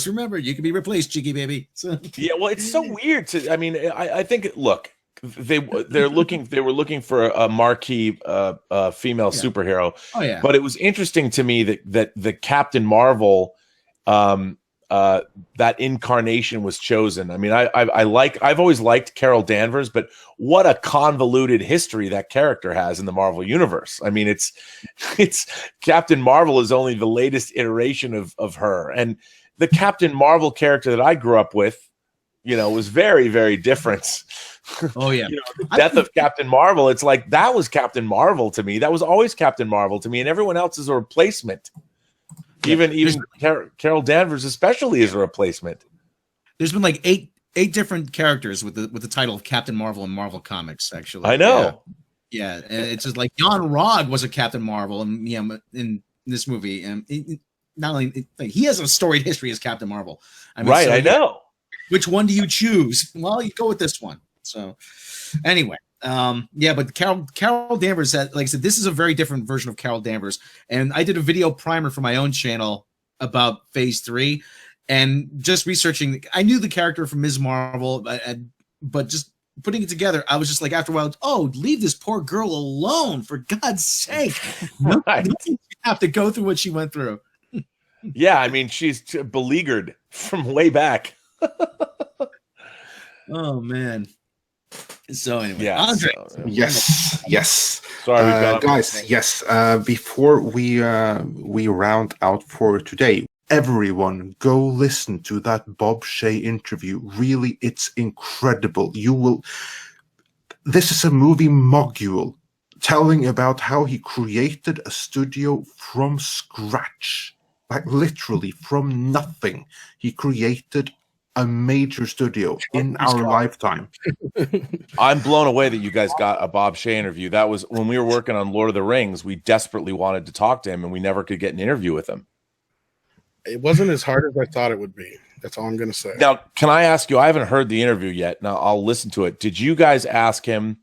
remember, you can be replaced, cheeky baby. So.
Yeah. Well, it's so weird I think, look, they were looking for a marquee female superhero.
Oh yeah.
But it was interesting to me that the Captain Marvel that incarnation was chosen. I mean, I've always liked Carol Danvers, but what a convoluted history that character has in the Marvel universe. I mean, it's Captain Marvel is only the latest iteration of her, and the Captain Marvel character that I grew up with, was very, very different.
Oh yeah.
The death of Captain Marvel. It's like, that was Captain Marvel to me. That was always Captain Marvel to me. And everyone else is a replacement. Yeah. Even Carol Danvers especially is a replacement.
There's been like eight different characters with the title of Captain Marvel in Marvel Comics, actually.
I know.
Yeah. And it's just like Jan Rog was a Captain Marvel in this movie. And not only he has a storied history as Captain Marvel. I mean,
right, I know.
Which one do you choose? Well, you go with this one. So anyway, but Carol Danvers said, like I said, this is a very different version of Carol Danvers. And I did a video primer for my own channel about Phase 3, and just researching, I knew the character from Ms. Marvel, but just putting it together, I was just like, after a while, leave this poor girl alone, for God's sake. No, you have to go through what she went through.
Yeah, I mean, she's beleaguered from way back.
Oh man. So anyway,
yeah.
Andre.
Yes.
Sorry,
guys. Yes. Before we round out for today, everyone go listen to that Bob Shaye interview. Really, it's incredible. This is a movie module telling about how he created a studio from scratch, like literally from nothing. He created a major studio in our lifetime.
I'm blown away that you guys got a Bob Shaye interview. That was when we were working on Lord of the Rings. We desperately wanted to talk to him, and we never could get an interview with him.
It wasn't as hard as I thought it would be. That's all I'm going to say.
Now, can I ask you? I haven't heard the interview yet. Now I'll listen to it. Did you guys ask him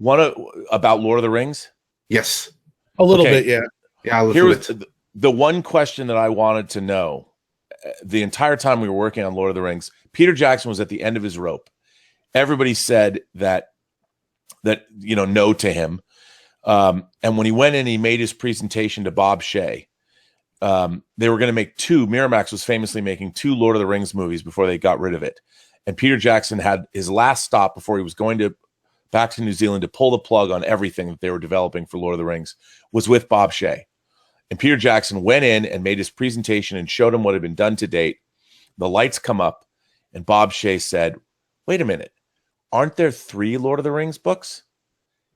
about Lord of the Rings?
Yes,
a little bit. Yeah,
a little bit.
The one question that I wanted to know, the entire time we were working on Lord of the Rings, Peter Jackson was at the end of his rope. Everybody said that no to him. And when he went in, he made his presentation to Bob Shaye. They were going to make Miramax was famously making 2 Lord of the Rings movies before they got rid of it. And Peter Jackson had his last stop before he was going back to New Zealand to pull the plug on everything that they were developing for Lord of the Rings was with Bob Shaye. And Peter Jackson went in and made his presentation and showed him what had been done to date. The lights come up and Bob Shaye said, "Wait a minute, aren't there 3 Lord of the Rings books?"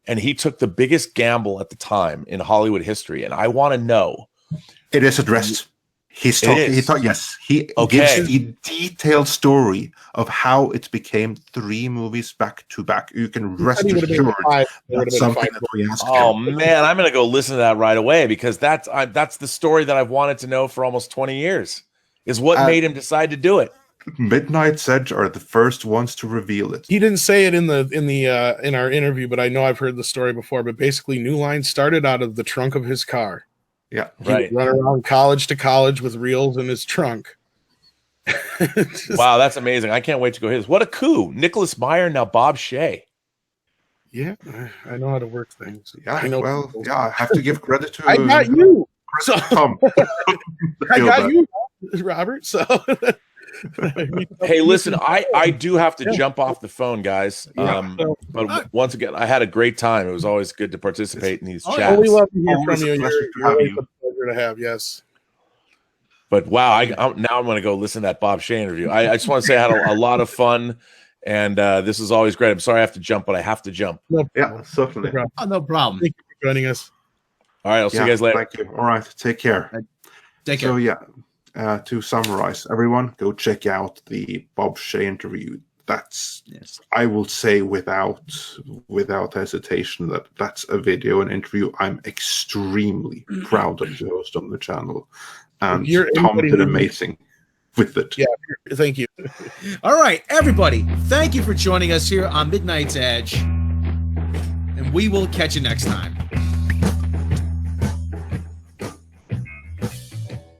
And he took the biggest gamble at the time in Hollywood history. And I want to know.
It is addressed. He thought, yes. He gives a detailed story of how it became 3 movies back to back. You can rest assured that's something that we asked him.
Man, I'm going to go listen to that right away because that's the story that I've wanted to know for almost 20 years. Is what made him decide to do it.
Midnight's Edge are the first ones to reveal it.
He didn't say it in our interview, but I know I've heard the story before. But basically, New Line started out of the trunk of his car.
Yeah,
he would run around college to college with reels in his trunk.
Wow, that's amazing! I can't wait to go hear this. What a coup! Nicholas Meyer, now Bob Shaye.
Yeah, I know how to work things.
Yeah, I have to give credit to.
I got you.
So Tom.
I got you, Robert. So.
Hey, listen, I do have to jump off the phone, guys. But once again, I had a great time. It was always good to participate in these chats.
We love to hear from you. You're a pleasure to have. Yes.
But wow, now I'm going to go listen to that Bob Shaye interview. I just want to say I had a lot of fun, and this is always great. I'm sorry I have to jump, but I have to jump.
Yeah, certainly.
No problem.
Thank you for joining us.
All right, I'll see you guys later.
Thank you. All right, take care.
Take care.
So to summarize, everyone, go check out the Bob Shaye interview. That's, I will say without hesitation, that's a video, an interview I'm extremely proud of to host on the channel. And Tom did amazing with it.
Yeah, thank you.
All right, everybody, thank you for joining us here on Midnight's Edge. And we will catch you next time.